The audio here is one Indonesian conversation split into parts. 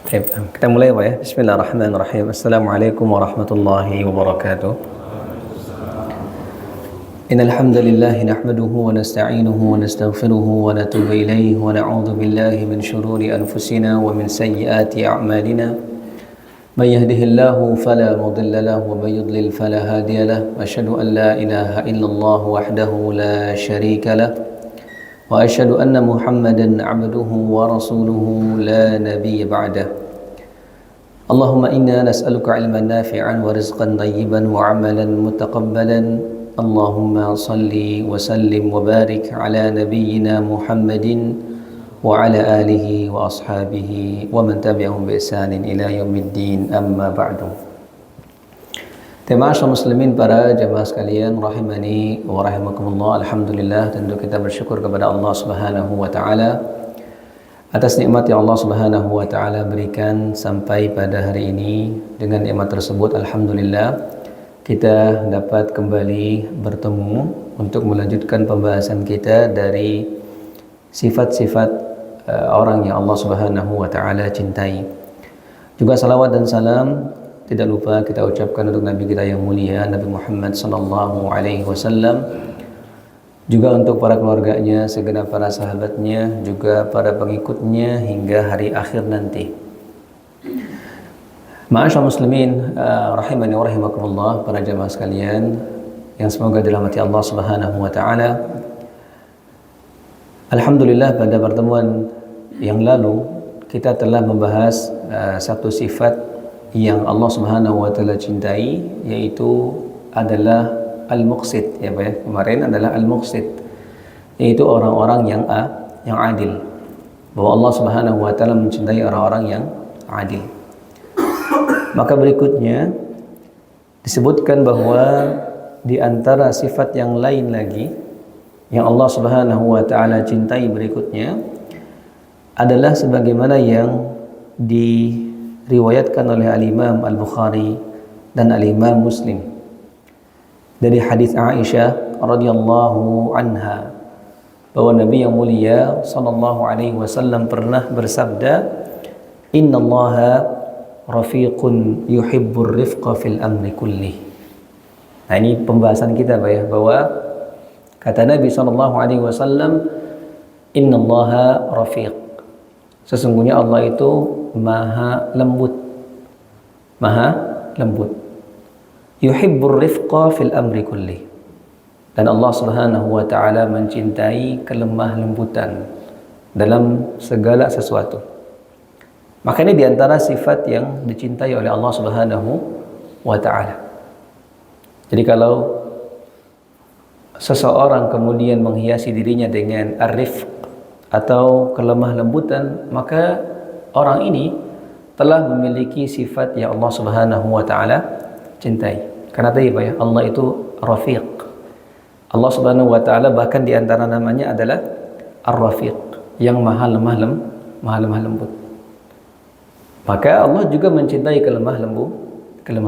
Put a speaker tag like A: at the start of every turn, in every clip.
A: Baik, kita mulai Pak ya. Bismillahirrahmanirrahim. Assalamualaikum warahmatullahi wabarakatuh. Innal hamdalillah nahmaduhu wa nasta'inuhu wa nastaghfiruhu wa natubu ilayhi wa na'udzu billahi min shururi anfusina wa min sayyiati a'malina. May yahdihillahu fala mudilla lahu wa may yudlil fala hadiya lahu. Asyhadu an la ilaha illallah wahdahu la syarika lahu. وأشهد أن محمدا عبده ورسوله لا نبي بعده اللهم إنا نسألك علما نافعا ورزقا طيبا وعملا متقبلا اللهم صل وسلم وبارك على نبينا محمد وعلى آله وأصحابه ومن تبعهم بإحسان إلى يوم الدين أما بعد. Ma'asyiral muslimin, para jamaah sekalian rahimani wa rahimakumullah. Alhamdulillah, tentu kita bersyukur kepada Allah Subhanahu wa taala atas nikmat yang Allah Subhanahu wa taala berikan sampai pada hari ini. Dengan nikmat tersebut alhamdulillah kita dapat kembali bertemu untuk melanjutkan pembahasan kita dari sifat-sifat orang yang Allah Subhanahu wa taala cintai. Juga salawat dan salam tidak lupa kita ucapkan untuk Nabi kita yang mulia, Nabi Muhammad sallallahu alaihi wasallam, juga untuk para keluarganya, segenap para sahabatnya, juga para pengikutnya hingga hari akhir nanti. Ma'asyiral muslimin rahimani wa rahimakumullah, para jamaah sekalian yang semoga dirahmati Allah Subhanahu wa taala. Alhamdulillah, pada pertemuan yang lalu kita telah membahas satu sifat yang Allah Subhanahu wa taala cintai, yaitu adalah al-muqsit, ya Pak ya. Kemarin adalah al-muqsit, yaitu orang-orang yang adil. Bahwa Allah Subhanahu wa taala mencintai orang-orang yang adil. Maka berikutnya disebutkan bahwa di antara sifat yang lain lagi yang Allah Subhanahu wa taala cintai berikutnya adalah sebagaimana yang diriwayatkan oleh Al-Imam Al-Bukhari dan Al-Imam Muslim dari hadis Aisyah radhiyallahu anha, bahwa Nabi yang mulia sallallahu alaihi wasallam pernah bersabda, innallaha rafiqun yuhibbur rifqa fil amri kullih. Nah, ini pembahasan kita Pak ya, bahwa kata Nabi sallallahu alaihi wasallam, innallaha rafiq, sesungguhnya Allah itu maha lembut, maha lembut. Yuhibbur rifqa fil amri kulli, dan Allah Subhanahu wa taala mencintai kelemah lembutan dalam segala sesuatu. Maka ini diantara sifat yang dicintai oleh Allah Subhanahu wa taala. Jadi kalau seseorang kemudian menghiasi dirinya dengan ar-rifq atau kelemah lembutan, maka orang ini telah memiliki sifat yang Allah Subhanahu wa taala cintai. Karena tadi Pak ya, Allah itu Rafiq. Allah Subhanahu wa taala bahkan di antara namanya adalah Ar-Rafiq, yang maha lemah lembut. Maka Allah juga mencintai kelemah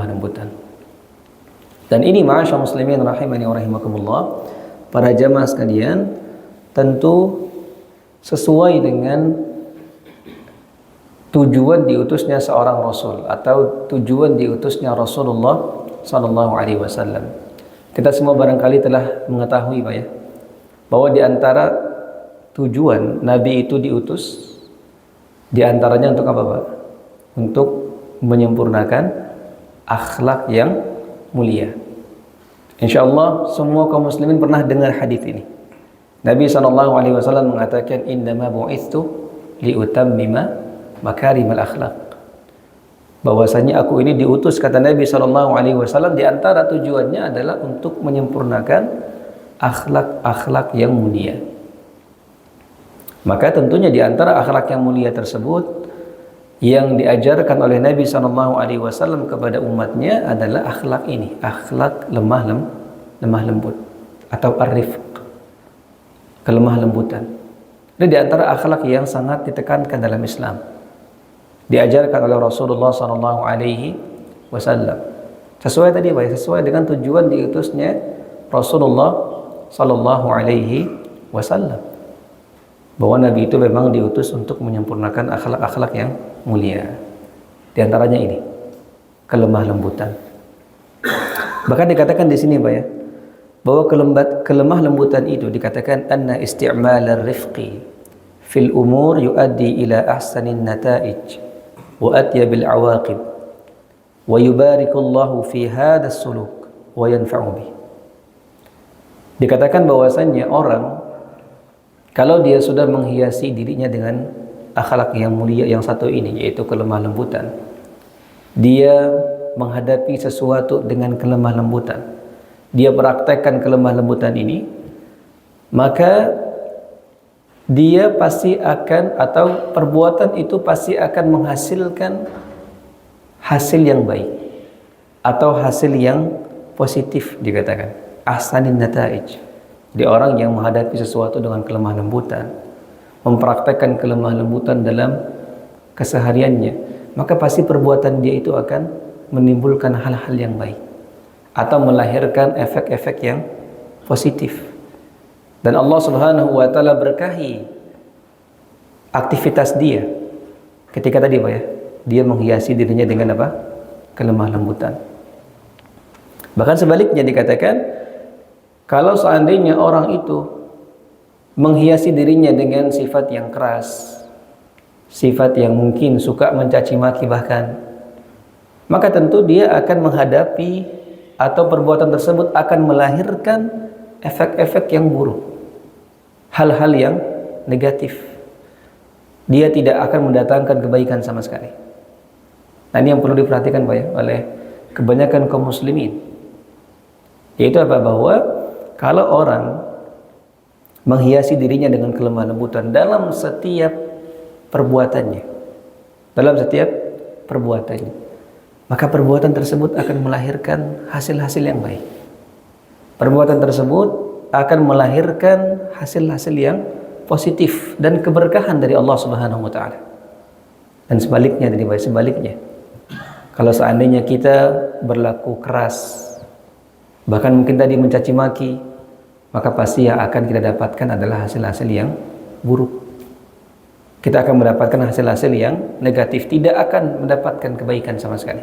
A: lembutan. Dan ini ma'asyiral muslimin rahimani wa rahimakumullah, para jamaah sekalian, tentu sesuai dengan tujuan diutusnya seorang rasul atau tujuan diutusnya Rasulullah sallallahu alaihi wasallam. Kita semua barangkali telah mengetahui Pak ya, bahwa di antara tujuan Nabi itu diutus, di antaranya untuk apa Pak? Untuk menyempurnakan akhlak yang mulia. Insyaallah semua kaum muslimin pernah dengar hadis ini. Nabi sallallahu alaihi wasallam mengatakan, innama bu'itsu liutammima makarimal akhlak, bahwasanya aku ini diutus, kata Nabi sallallahu alaihi wasallam, di antara tujuannya adalah untuk menyempurnakan akhlak-akhlak yang mulia. Maka tentunya di antara akhlak yang mulia tersebut yang diajarkan oleh Nabi sallallahu alaihi wasallam kepada umatnya adalah akhlak ini, akhlak lemah lembut atau ar-rifq, kelemah lembutan. Ini di antara akhlak yang sangat ditekankan dalam Islam, diajarkan oleh Rasulullah sallallahu alaihi wasallam. Sesuai tadi Pak, sesuai dengan tujuan diutusnya Rasulullah sallallahu alaihi wasallam. bahwa Nabi itu memang diutus untuk menyempurnakan akhlak-akhlak yang mulia. Di antaranya ini, kelemah lembutan. Bahkan dikatakan di sini, Pak ya, bahwa kelemah lembutan itu dikatakan anna isti'mal ar-rifqi fil umur yuaddi ila ahsanin nata'ij wa atyabil awaqib wa yubarikullahu fi hadha suluk wa yanfa'u bih. Dikatakan bahwasannya orang kalau dia sudah menghiasi dirinya dengan akhlak yang mulia yang satu ini, yaitu kelemah lembutan, dia menghadapi sesuatu dengan kelemah lembutan, dia praktekkan kelemah lembutan ini, maka dia pasti akan, atau perbuatan itu pasti akan menghasilkan hasil yang baik atau hasil yang positif. Dikatakan ahsanin nata'ij. Di orang yang menghadapi sesuatu dengan kelemah lembutan, mempraktekkan kelemah lembutan dalam kesehariannya, maka pasti perbuatan dia itu akan menimbulkan hal-hal yang baik atau melahirkan efek-efek yang positif. Dan Allah Subhanahu wa taala berkahi aktivitas dia ketika tadi, Pak ya, dia menghiasi dirinya dengan apa? Kelemah lembutan. Bahkan sebaliknya dikatakan, kalau seandainya orang itu menghiasi dirinya dengan sifat yang keras, sifat yang mungkin suka mencaci maki bahkan, maka tentu dia akan menghadapi atau perbuatan tersebut akan melahirkan efek-efek yang buruk, hal-hal yang negatif. Dia tidak akan mendatangkan kebaikan sama sekali. Nah, ini yang perlu diperhatikan, Pak ya, oleh kebanyakan kaum muslimin. Yaitu apa? Bahwa kalau orang menghiasi dirinya dengan kelemah lembutan dalam setiap perbuatannya, maka perbuatan tersebut akan melahirkan hasil-hasil yang baik. Perbuatan tersebut akan melahirkan hasil-hasil yang positif dan keberkahan dari Allah Subhanahu wa taala. Dan sebaliknya, kalau seandainya kita berlaku keras, bahkan mungkin tadi mencaci maki, maka pasti yang akan kita dapatkan adalah hasil-hasil yang buruk. Kita akan mendapatkan hasil-hasil yang negatif, tidak akan mendapatkan kebaikan sama sekali.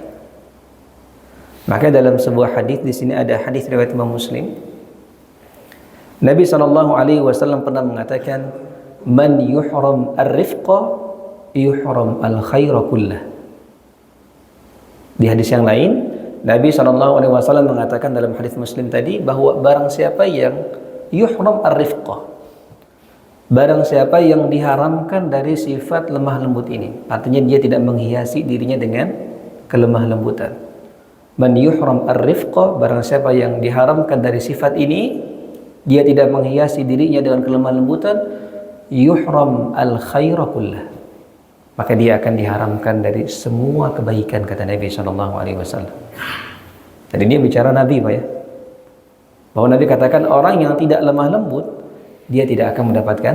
A: Maka dalam sebuah hadis, di sini ada hadis riwayat Imam Muslim, Nabi SAW pernah mengatakan, man yuhram ar-rifqa yuhram al-khaira kullah. Di hadis yang lain, Nabi SAW mengatakan dalam hadis Muslim tadi, bahwa barang siapa yang yuhram ar-rifqa, barang siapa yang diharamkan dari sifat lemah lembut ini, artinya dia tidak menghiasi dirinya dengan kelemah lembutan. Man yuhram ar-rifqa, barang siapa yang diharamkan dari sifat ini, dia tidak menghiasi dirinya dengan kelemah lembutan, yuhram al-khaira kullah, maka dia akan diharamkan dari semua kebaikan, kata Nabi SAW. Jadi dia bicara Nabi, Pak ya, bahwa Nabi katakan orang yang tidak lemah lembut, dia tidak akan mendapatkan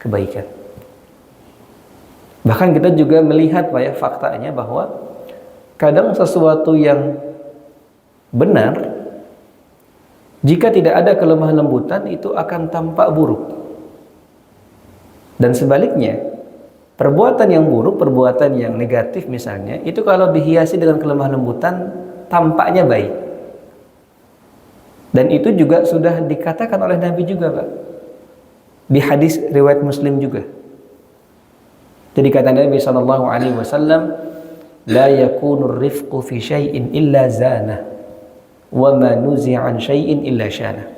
A: kebaikan. Bahkan kita juga melihat, Pak ya, faktanya bahwa kadang sesuatu yang benar, jika tidak ada kelemah lembutan, itu akan tampak buruk. Dan sebaliknya, perbuatan yang buruk, perbuatan yang negatif misalnya, itu kalau dihiasi dengan kelemah lembutan, tampaknya baik. Dan itu juga sudah dikatakan oleh Nabi juga, Pak, di hadis riwayat Muslim juga. Jadi kata Nabi SAW, la yakunur rifqu fi syai'in illa zana, wa ma nuzi'an syai'in illa syana.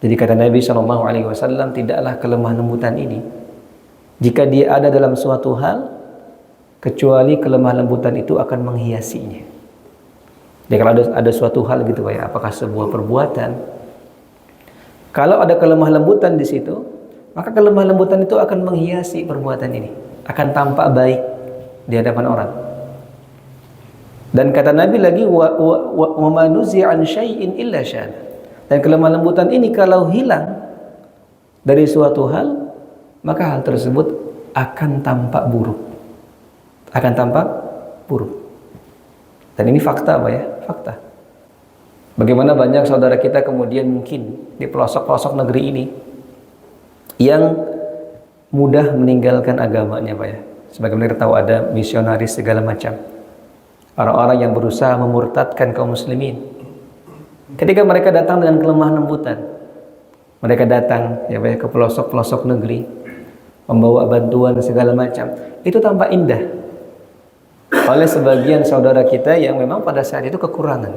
A: Jadi kata Nabi SAW, tidaklah kelemah lembutan ini, jika dia ada dalam suatu hal, kecuali kelemah lembutan itu akan menghiasinya. Jadi kalau ada suatu hal gitu, Pak ya, apakah sebuah perbuatan, kalau ada kelemah lembutan di situ, maka kelemah lembutan itu akan menghiasi perbuatan ini, akan tampak baik di hadapan orang. Dan kata Nabi lagi, wa ma nuzi'an syai'in illa syana. Dan kelemah lembutan ini kalau hilang dari suatu hal, maka hal tersebut akan tampak buruk. Akan tampak buruk. Dan ini fakta, Pak ya, fakta. Bagaimana banyak saudara kita kemudian mungkin di pelosok-pelosok negeri ini yang mudah meninggalkan agamanya, Pak ya. Sebagaimana kita tahu ada misionaris segala macam. Orang-orang yang berusaha memurtadkan kaum muslimin. Ketika mereka datang dengan kelemah lembutan, mereka datang ya Pak ya, ke pelosok-pelosok negeri, membawa bantuan segala macam. Itu tampak indah oleh sebagian saudara kita yang memang pada saat itu kekurangan.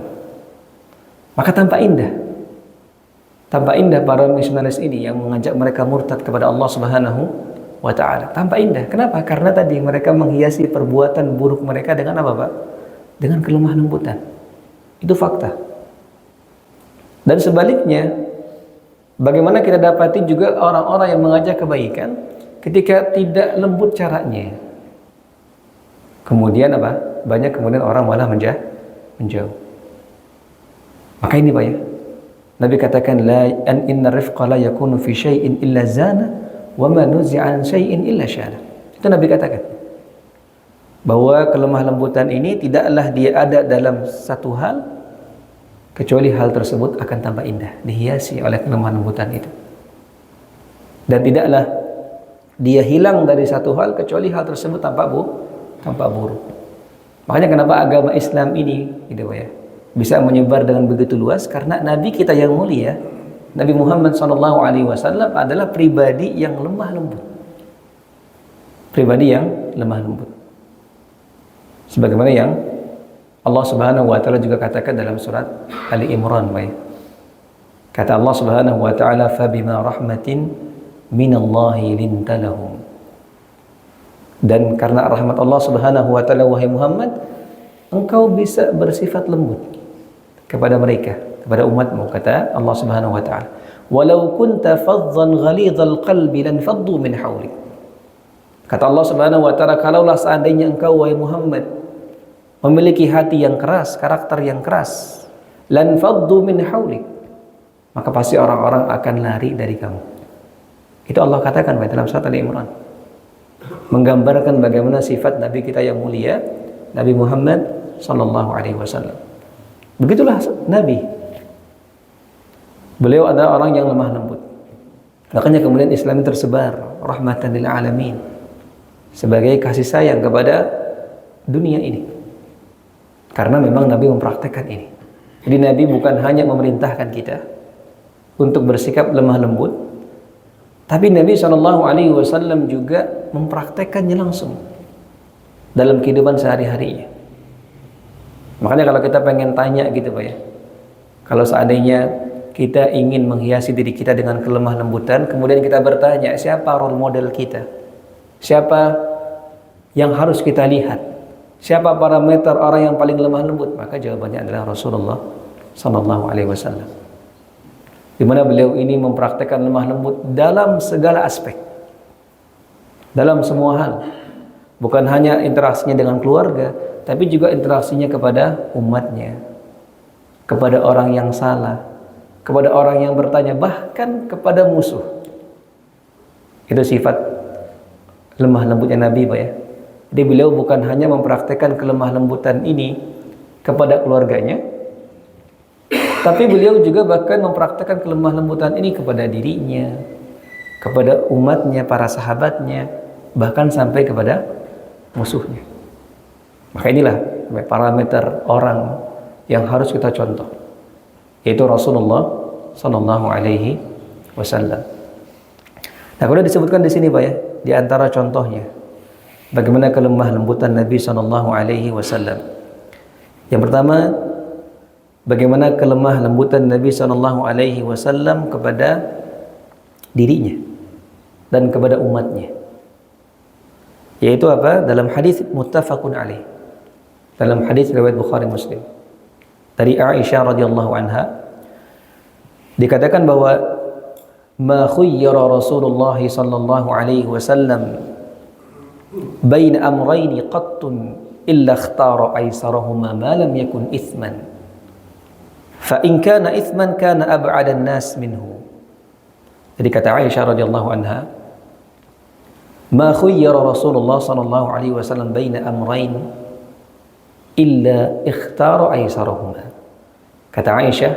A: Maka tampak indah. Tampak indah para misionaris ini yang mengajak mereka murtad kepada Allah Subhanahu wa ta'ala. Tampak indah. Kenapa? Karena tadi mereka menghiasi perbuatan buruk mereka dengan apa, Pak? Dengan kelemah lembutan. Itu fakta. Dan sebaliknya, bagaimana kita dapati juga orang-orang yang mengajak kebaikan ketika tidak lembut caranya. Kemudian apa? Banyak kemudian orang malah menjauh. Maka ini Pak ya, Nabi katakan la an inna rifqa la yakunu fi syai'in illa zana wa ma nuzi'a an syai'in illa syana. Itu Nabi katakan bahwa kelemah lembutan ini tidaklah dia ada dalam satu hal kecuali hal tersebut akan tambah indah, dihiasi oleh kelemah lembutan itu. Dan tidaklah dia hilang dari satu hal kecuali hal tersebut tampak buruk. Makanya kenapa agama Islam ini gitu Pak ya, bisa menyebar dengan begitu luas, karena Nabi kita yang mulia, Nabi Muhammad SAW adalah pribadi yang lemah lembut. Pribadi yang lemah lembut. Sebagaimana yang Allah Subhanahu wa taala juga katakan dalam surat Ali Imran, Pak. Kata Allah Subhanahu wa taala, "Fa bima rahmatin minallahi lintalahum." Dan karena rahmat Allah Subhanahu wa taala, wahai Muhammad, engkau bisa bersifat lembut kepada mereka, kepada umatmu, kata Allah Subhanahu wa taala. Walau kunta faddan ghalidhal qalbi lan faddu min hawlik. Kata Allah Subhanahu wa taala, kalaulah seandainya engkau wahai Muhammad memiliki hati yang keras, karakter yang keras, lan faddu min hawlik, maka pasti orang-orang akan lari dari kamu. Itu Allah katakan dalam surat Ali Imran, menggambarkan bagaimana sifat Nabi kita yang mulia, Nabi Muhammad sallallahu alaihi wasallam. Begitulah Nabi. Beliau adalah orang yang lemah lembut. Makanya kemudian Islam tersebar rahmatan lil alamin, sebagai kasih sayang kepada dunia ini. Karena memang Nabi mempraktekkan ini. Jadi Nabi bukan hanya memerintahkan kita untuk bersikap lemah lembut, tapi Nabi SAW juga mempraktekkannya langsung dalam kehidupan sehari-harinya. Makanya kalau kita pengen tanya gitu Pak ya, kalau seandainya kita ingin menghiasi diri kita dengan kelemah lembutan, kemudian kita bertanya siapa role model kita, siapa yang harus kita lihat, siapa parameter orang yang paling lemah lembut, maka jawabannya adalah Rasulullah Sallallahu Alaihi Wasallam. Di mana beliau ini mempraktekkan lemah lembut dalam segala aspek, dalam semua hal, bukan hanya interaksinya dengan keluarga, tapi juga interaksinya kepada umatnya, kepada orang yang salah, kepada orang yang bertanya, bahkan kepada musuh. Itu sifat lemah lembutnya Nabi Pak ya. Jadi beliau bukan hanya mempraktekkan kelemah lembutan ini kepada keluarganya, tapi beliau juga bahkan mempraktekkan kelemah lembutan ini kepada dirinya, kepada umatnya, para sahabatnya, bahkan sampai kepada musuhnya. Maka inilah parameter orang yang harus kita contoh, yaitu Rasulullah Sallallahu Alaihi Wasallam. Nah, kemudian disebutkan di sini Pak ya, di antara contohnya bagaimana kelemah lembutan Nabi Sallallahu Alaihi Wasallam. Yang pertama, bagaimana kelemah lembutan Nabi Sallallahu Alaihi Wasallam kepada dirinya dan kepada umatnya. Yaitu apa? Dalam hadis muttafaqun alaih, dalam hadis riwayat Bukhari Muslim dari Aisyah radhiyallahu anha, dikatakan bahwa ma khuyyira Rasulullah sallallahu alaihi wasallam bain amrayni qattun illa ikhtara aysarahuma ma lam yakun ithman fa in kana ithman kana ab'ada an-nas minhu. Jadi kata Aisyah radhiyallahu anha, ma khuyyira Rasulullah sallallahu alaihi wasallam bain amrayn illa ikhtara aysarahuma. Kata Aisyah,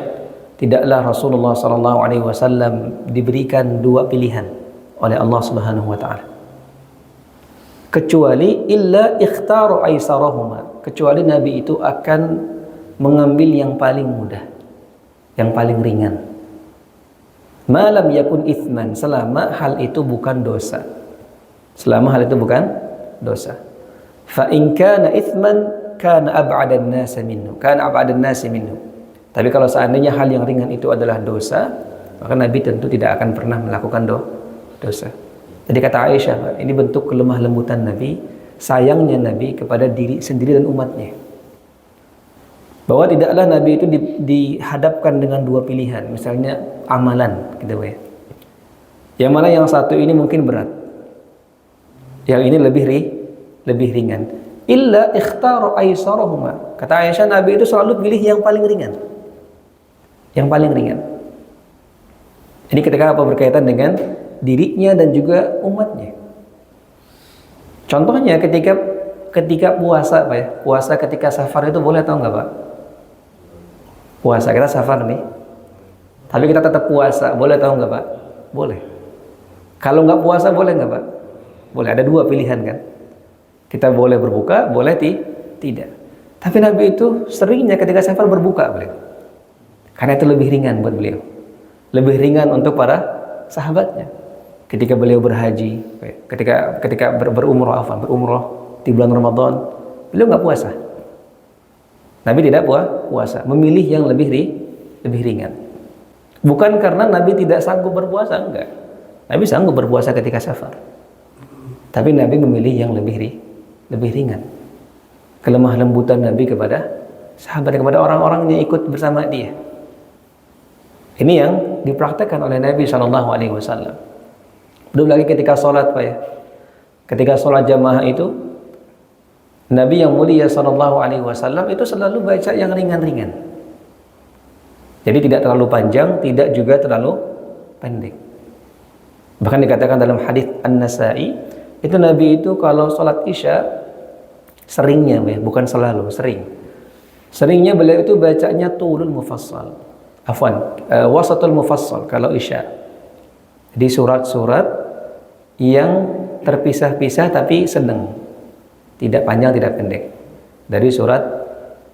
A: tidaklah Rasulullah sallallahu alaihi wasallam diberikan dua pilihan oleh Allah Subhanahu wa taala. Kecuali illa ikhtaru aisarahuma, kecuali Nabi itu akan mengambil yang paling mudah, yang paling ringan. Malam yakun ithman, selama hal itu bukan dosa. Selama hal itu bukan dosa. Fa in kana ithman kana ab'adan nas minhu, kana ab'adan nas minhu. Tapi kalau seandainya hal yang ringan itu adalah dosa, maka Nabi tentu tidak akan pernah melakukan dosa. Jadi kata Aisyah, ini bentuk kelemah lembutan Nabi, sayangnya Nabi kepada diri sendiri dan umatnya. Bahwa tidaklah Nabi itu dihadapkan dengan dua pilihan, misalnya amalan, gitu ya. Yang mana yang satu ini mungkin berat, yang ini lebih ringan. Illa ikhtaru aisarahuma. Kata Aisyah, Nabi itu selalu pilih yang paling ringan, yang paling ringan. Ini ketika apa berkaitan dengan dirinya dan juga umatnya. Contohnya ketika puasa, Pak ya. Puasa ketika safar itu boleh atau enggak, Pak? Puasa kita safar nih. Tapi kita tetap puasa, boleh atau enggak, Pak? Boleh. Kalau enggak puasa boleh enggak, Pak? Boleh, ada dua pilihan kan. Kita boleh berbuka, boleh tidak. Tapi Nabi itu seringnya ketika safar berbuka beliau. Karena itu lebih ringan buat beliau. Lebih ringan untuk para sahabatnya. Ketika beliau berhaji, ketika berumrah di bulan Ramadan, beliau nggak puasa. Nabi tidak puasa, memilih yang lebih ringan. Bukan karena Nabi tidak sanggup berpuasa, enggak. Nabi sanggup berpuasa ketika safar. Tapi Nabi memilih yang lebih ringan. Kelemah lembutan Nabi kepada sahabat, kepada orang-orang yang ikut bersama dia. Ini yang dipraktekkan oleh Nabi SAW. Belum lagi ketika sholat, Pak ya. Ketika sholat jamaah itu, Nabi yang mulia SAW itu selalu baca yang ringan-ringan. Jadi tidak terlalu panjang, tidak juga terlalu pendek. Bahkan dikatakan dalam hadis An-Nasa'i, itu Nabi itu kalau sholat isya, seringnya, Pak ya, bukan selalu, sering. Seringnya beliau itu bacanya tulul mufassal. Wasatul mufassal kalau isya. Di surat-surat yang terpisah-pisah tapi sedang, tidak panjang tidak pendek. Dari surat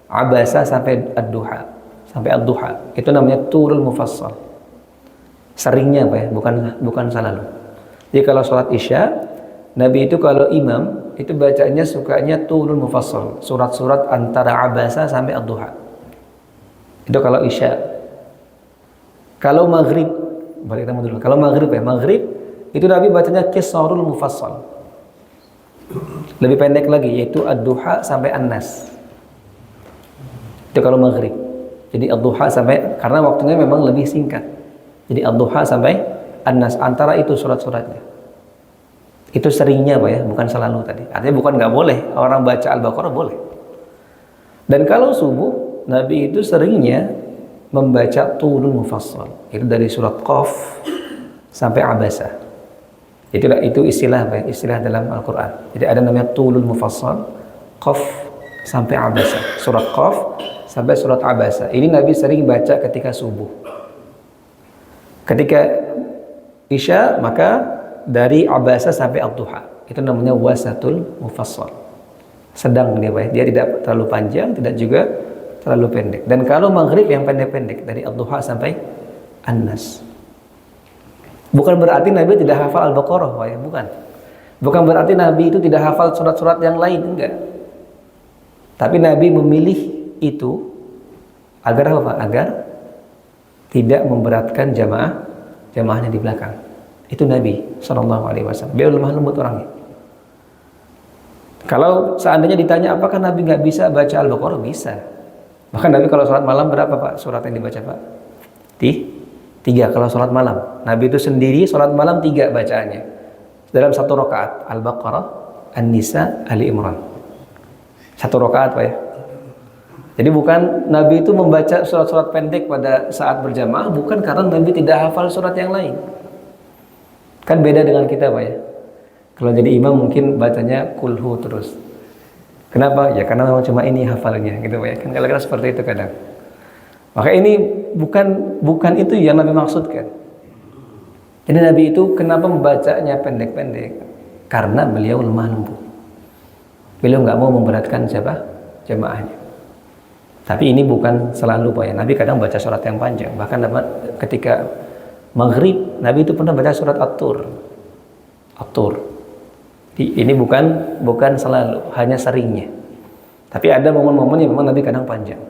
A: Abasa sampai Ad-Duha, itu namanya tulul mufassal. Seringnya, Pak ya, bukan selalu. Jadi kalau sholat isya, Nabi itu kalau imam itu bacanya sukanya tulul mufassal, surat-surat antara Abasa sampai Ad-Duha. Itu kalau isya. Kalau maghrib, balik kita dulu. Kalau maghrib ya, maghrib itu Nabi bacanya qisarul mufassal. Lebih pendek lagi, yaitu Ad-Duha sampai An-Nas. Itu kalau maghrib. Jadi Ad-Duha sampai, karena waktunya memang lebih singkat. Jadi Ad-Duha sampai An-Nas, antara itu surat-suratnya. Itu seringnya, Pak ya, bukan selalu tadi. Artinya bukan nggak boleh orang baca Al-Baqarah, boleh. Dan kalau subuh, Nabi itu seringnya membaca tulul mufassal. Itu dari surat Qaf sampai Abasa. Itu istilah, Pak ya, istilah dalam Al-Quran. Jadi ada namanya tulul mufassal, Qaf sampai Abasa. Surat Qaf sampai surat Abasa. Ini Nabi sering baca ketika subuh. Ketika isya, maka dari Abasa sampai Ad-Duha. Itu namanya wasatul mufassal. Sedang dia, Pak. Dia tidak terlalu panjang, tidak juga terlalu pendek. Dan kalau maghrib yang pendek-pendek dari Ad-Duha sampai An-Nas. Bukan berarti Nabi tidak hafal Al-Baqarah, Pak ya, bukan. Bukan berarti Nabi itu tidak hafal surat-surat yang lain, enggak. Tapi Nabi memilih itu agar apa? Agar tidak memberatkan jamaahnya di belakang. Itu Nabi SAW. Beliau lemah lembut orangnya. Kalau seandainya ditanya apakah Nabi nggak bisa baca Al-Baqarah, bisa. Bahkan Nabi kalau sholat malam berapa, Pak, surat yang dibaca, Pak? 3 kalau sholat malam. Nabi itu sendiri sholat malam 3 bacaannya dalam satu rakaat. Al-Baqarah, An-Nisa, Ali Imran. Satu rakaat, Pak ya. Jadi bukan Nabi itu membaca surat-surat pendek pada saat berjamaah, bukan karena Nabi tidak hafal surat yang lain. Kan beda dengan kita, Pak ya. Kalau jadi imam mungkin bacanya kulhu terus. Kenapa? Ya karena memang cuma ini hafalnya, gitu, Pak ya. Kan kira-kira seperti itu kadang. Maka ini bukan itu yang Nabi maksudkan. Jadi Nabi itu kenapa membacanya pendek-pendek? Karena beliau lemah lembut. Beliau nggak mau memberatkan siapa? Jemaahnya. Tapi ini bukan selalu Pak ya. Nabi kadang baca surat yang panjang. Bahkan ketika maghrib, Nabi itu pernah baca surat At-Tur. At-Tur. Ini bukan selalu, hanya seringnya. Tapi ada momen-momen yang memang Nabi kadang panjang.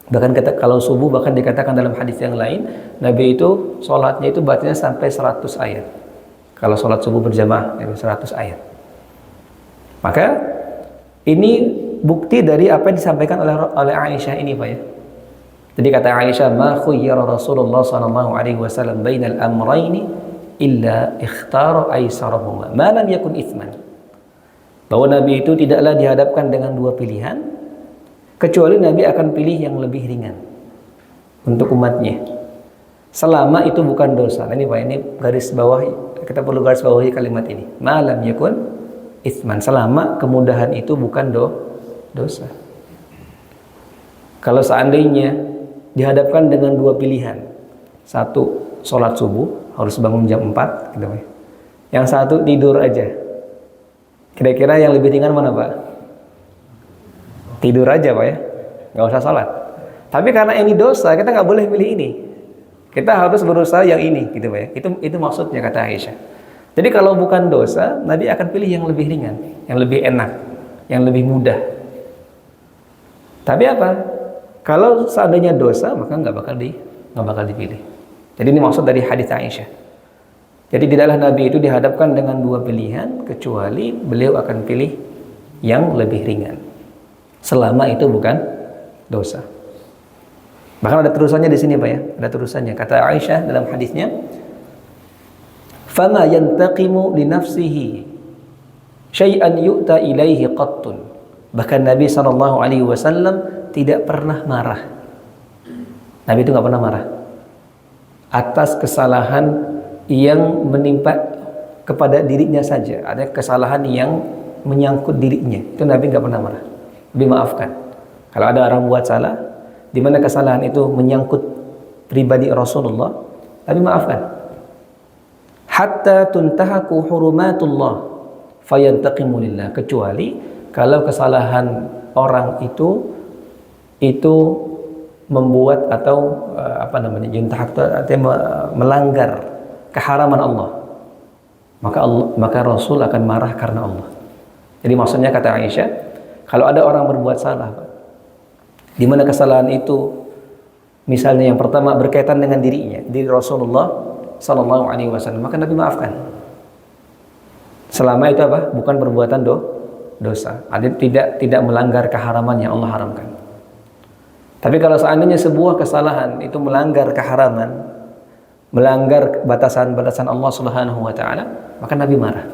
A: Bahkan kalau subuh, bahkan dikatakan dalam hadis yang lain, Nabi itu sholatnya itu bacanya sampai 100 ayat. Kalau sholat subuh berjamaah, 100 ayat. Maka ini bukti dari apa yang disampaikan oleh Aisyah ini Pak ya. Jadi kata Aisyah, ma khuyyira Rasulullah sallallahu alaihi wasallam bainal amrayni illa ikhtara aisarahuma ma lam yakun itsman. Bahwa Nabi itu tidaklah dihadapkan dengan dua pilihan kecuali Nabi akan pilih yang lebih ringan untuk umatnya. Selama itu bukan dosa. Nah, ini Pak, ini garis bawah, kita perlu garis bawahi kalimat ini. Ma lam yakun itsman, selama kemudahan itu bukan dosa. Kalau seandainya dihadapkan dengan dua pilihan, satu sholat subuh harus bangun jam 4 gitu ya. Yang satu tidur aja, kira-kira yang lebih ringan mana Pak? Tidur aja Pak ya, nggak usah sholat. Tapi karena ini dosa, kita nggak boleh pilih ini, kita harus berusaha yang ini gitu Pak ya. Itu maksudnya kata Aisyah. Jadi kalau bukan dosa, Nabi akan pilih yang lebih ringan, yang lebih enak, yang lebih mudah. Tapi apa? Kalau seandainya dosa, maka nggak bakal dipilih. Jadi ini maksud dari hadis Aisyah. Jadi tidaklah Nabi itu dihadapkan dengan dua pilihan, kecuali beliau akan pilih yang lebih ringan, selama itu bukan dosa. Bahkan ada terusannya di sini Pak ya, ada terusannya. Kata Aisyah dalam hadisnya, fama yantaqimu li nafsihi syai'an yu'ta ilaihi qattun. Bahkan Nabi SAW tidak pernah marah. Nabi itu nggak pernah marah atas kesalahan yang menimpa kepada dirinya saja. Ada kesalahan yang menyangkut dirinya, itu Nabi nggak pernah marah, dimaafkan. Kalau ada orang buat salah, di mana kesalahan itu menyangkut pribadi Rasulullah, Nabi maafkan. Hatta tuntahaku hurumatullah fayantaqimu lillah, kecuali kalau kesalahan orang itu membuat atau melanggar keharaman Allah, maka Rasul akan marah karena Allah. Jadi maksudnya kata Aisyah, kalau ada orang berbuat salah, di mana kesalahan itu misalnya yang pertama berkaitan dengan diri Rasulullah Sallallahu Alaihi Wasallam, maka Nabi maafkan. Selama itu apa? Bukan perbuatan dosa, tidak melanggar keharaman yang Allah haramkan. Tapi kalau seandainya sebuah kesalahan itu melanggar keharaman, melanggar batasan-batasan Allah Subhanahu wa taala, maka Nabi marah.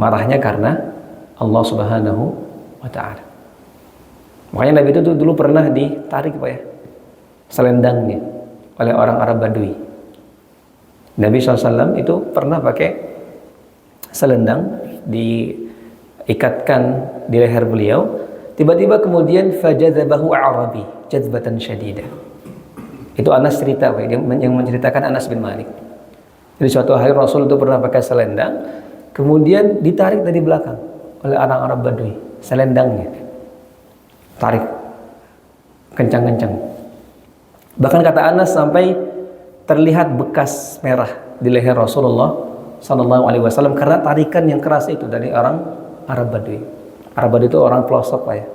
A: Marahnya karena Allah Subhanahu wa taala. Makanya Nabi itu dulu pernah ditarik Pak ya, selendangnya oleh orang Arab Badui. Nabi SAW itu pernah pakai selendang, diikatkan di leher beliau. Tiba-tiba kemudian fajadzabahu Arabi jadzbatan syadidah. Itu Anas cerita, yang menceritakan Anas bin Malik. Jadi suatu hari Rasul itu pernah pakai selendang, kemudian ditarik dari belakang oleh orang Arab Badui, selendangnya tarik kencang-kencang. Bahkan kata Anas sampai terlihat bekas merah di leher Rasulullah Sallallahu Alaihi Wasallam karena tarikan yang keras itu dari orang Arab Badui. Arab Badui itu orang pelosok Pak ya.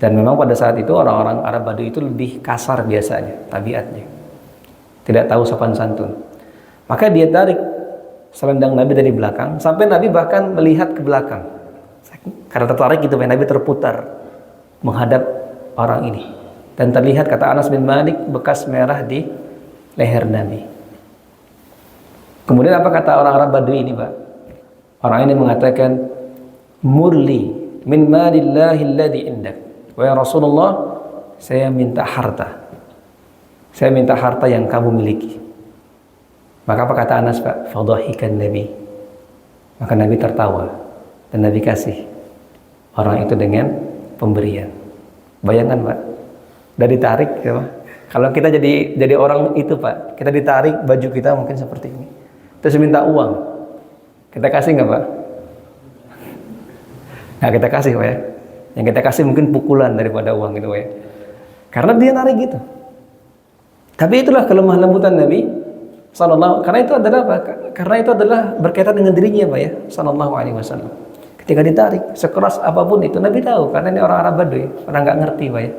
A: Dan memang pada saat itu orang-orang Arab Badui itu lebih kasar biasanya, tabiatnya. Tidak tahu sopan santun. Maka dia tarik selendang Nabi dari belakang, sampai Nabi bahkan melihat ke belakang. Karena tertarik gitu, Nabi terputar menghadap orang ini. Dan terlihat, kata Anas bin Malik, bekas merah di leher Nabi. Kemudian apa kata orang Arab Badui ini Pak? Orang ini mengatakan, murli min malillahi alladhi indak. Wahai Rasulullah, saya minta harta. Saya minta harta yang kamu miliki. Maka apa kata Anas Pak? Fadhahikan Nabi. Maka Nabi tertawa dan Nabi kasih orang itu dengan pemberian. Bayangkan Pak, dari tarik ya Pak, Kalau kita jadi orang itu Pak, kita ditarik baju kita mungkin seperti ini. Terus minta uang, kita kasih nggak Pak? Nah kita kasih Pak ya. Yang kita kasih mungkin pukulan daripada uang gitu Pak ya. Karena dia narik gitu. Tapi itulah kelemah lembutan Nabi Sallallahu. Karena itu adalah apa? Karena itu adalah berkaitan dengan dirinya Pak ya, Sallallahu Alaihi Wasallam. Ketika ditarik, sekeras apapun itu Nabi tahu, karena ini orang Arab Baduy, orang nggak ngerti Pak ya.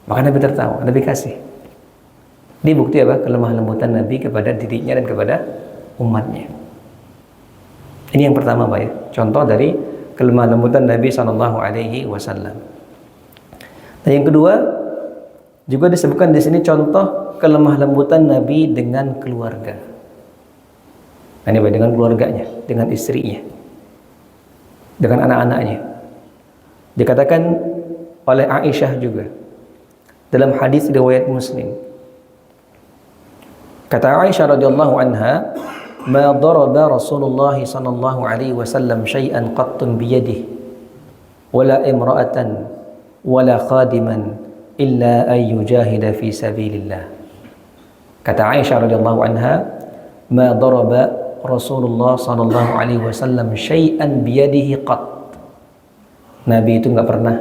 A: Maka Nabi tertawa, Nabi kasih. Ini bukti apa? Kelemah lembutan Nabi kepada dirinya dan kepada umatnya. Ini yang pertama Pak ya, contoh dari kelemah lembutan Nabi Sallallahu Alaihi Wasallam. Dan yang kedua, juga disebutkan di sini contoh kelemah lembutan Nabi dengan keluarga. Nah, ini Pak, dengan keluarganya, dengan istrinya, dengan anak-anaknya. Dikatakan oleh Aisyah juga dalam hadis riwayat Muslim. Kata Aisyah radhiyallahu anha, "Ma daraba Rasulullah sallallahu alaihi wasallam syai'an qattun bi yadihi wala imra'atan wala khadiman illa an yujahida fi sabilillah." Kata Aisyah radhiyallahu anha, "Ma daraba Rasulullah sallallahu alaihi wasallam syai'an bi yadihi qatt." Nabi itu enggak pernah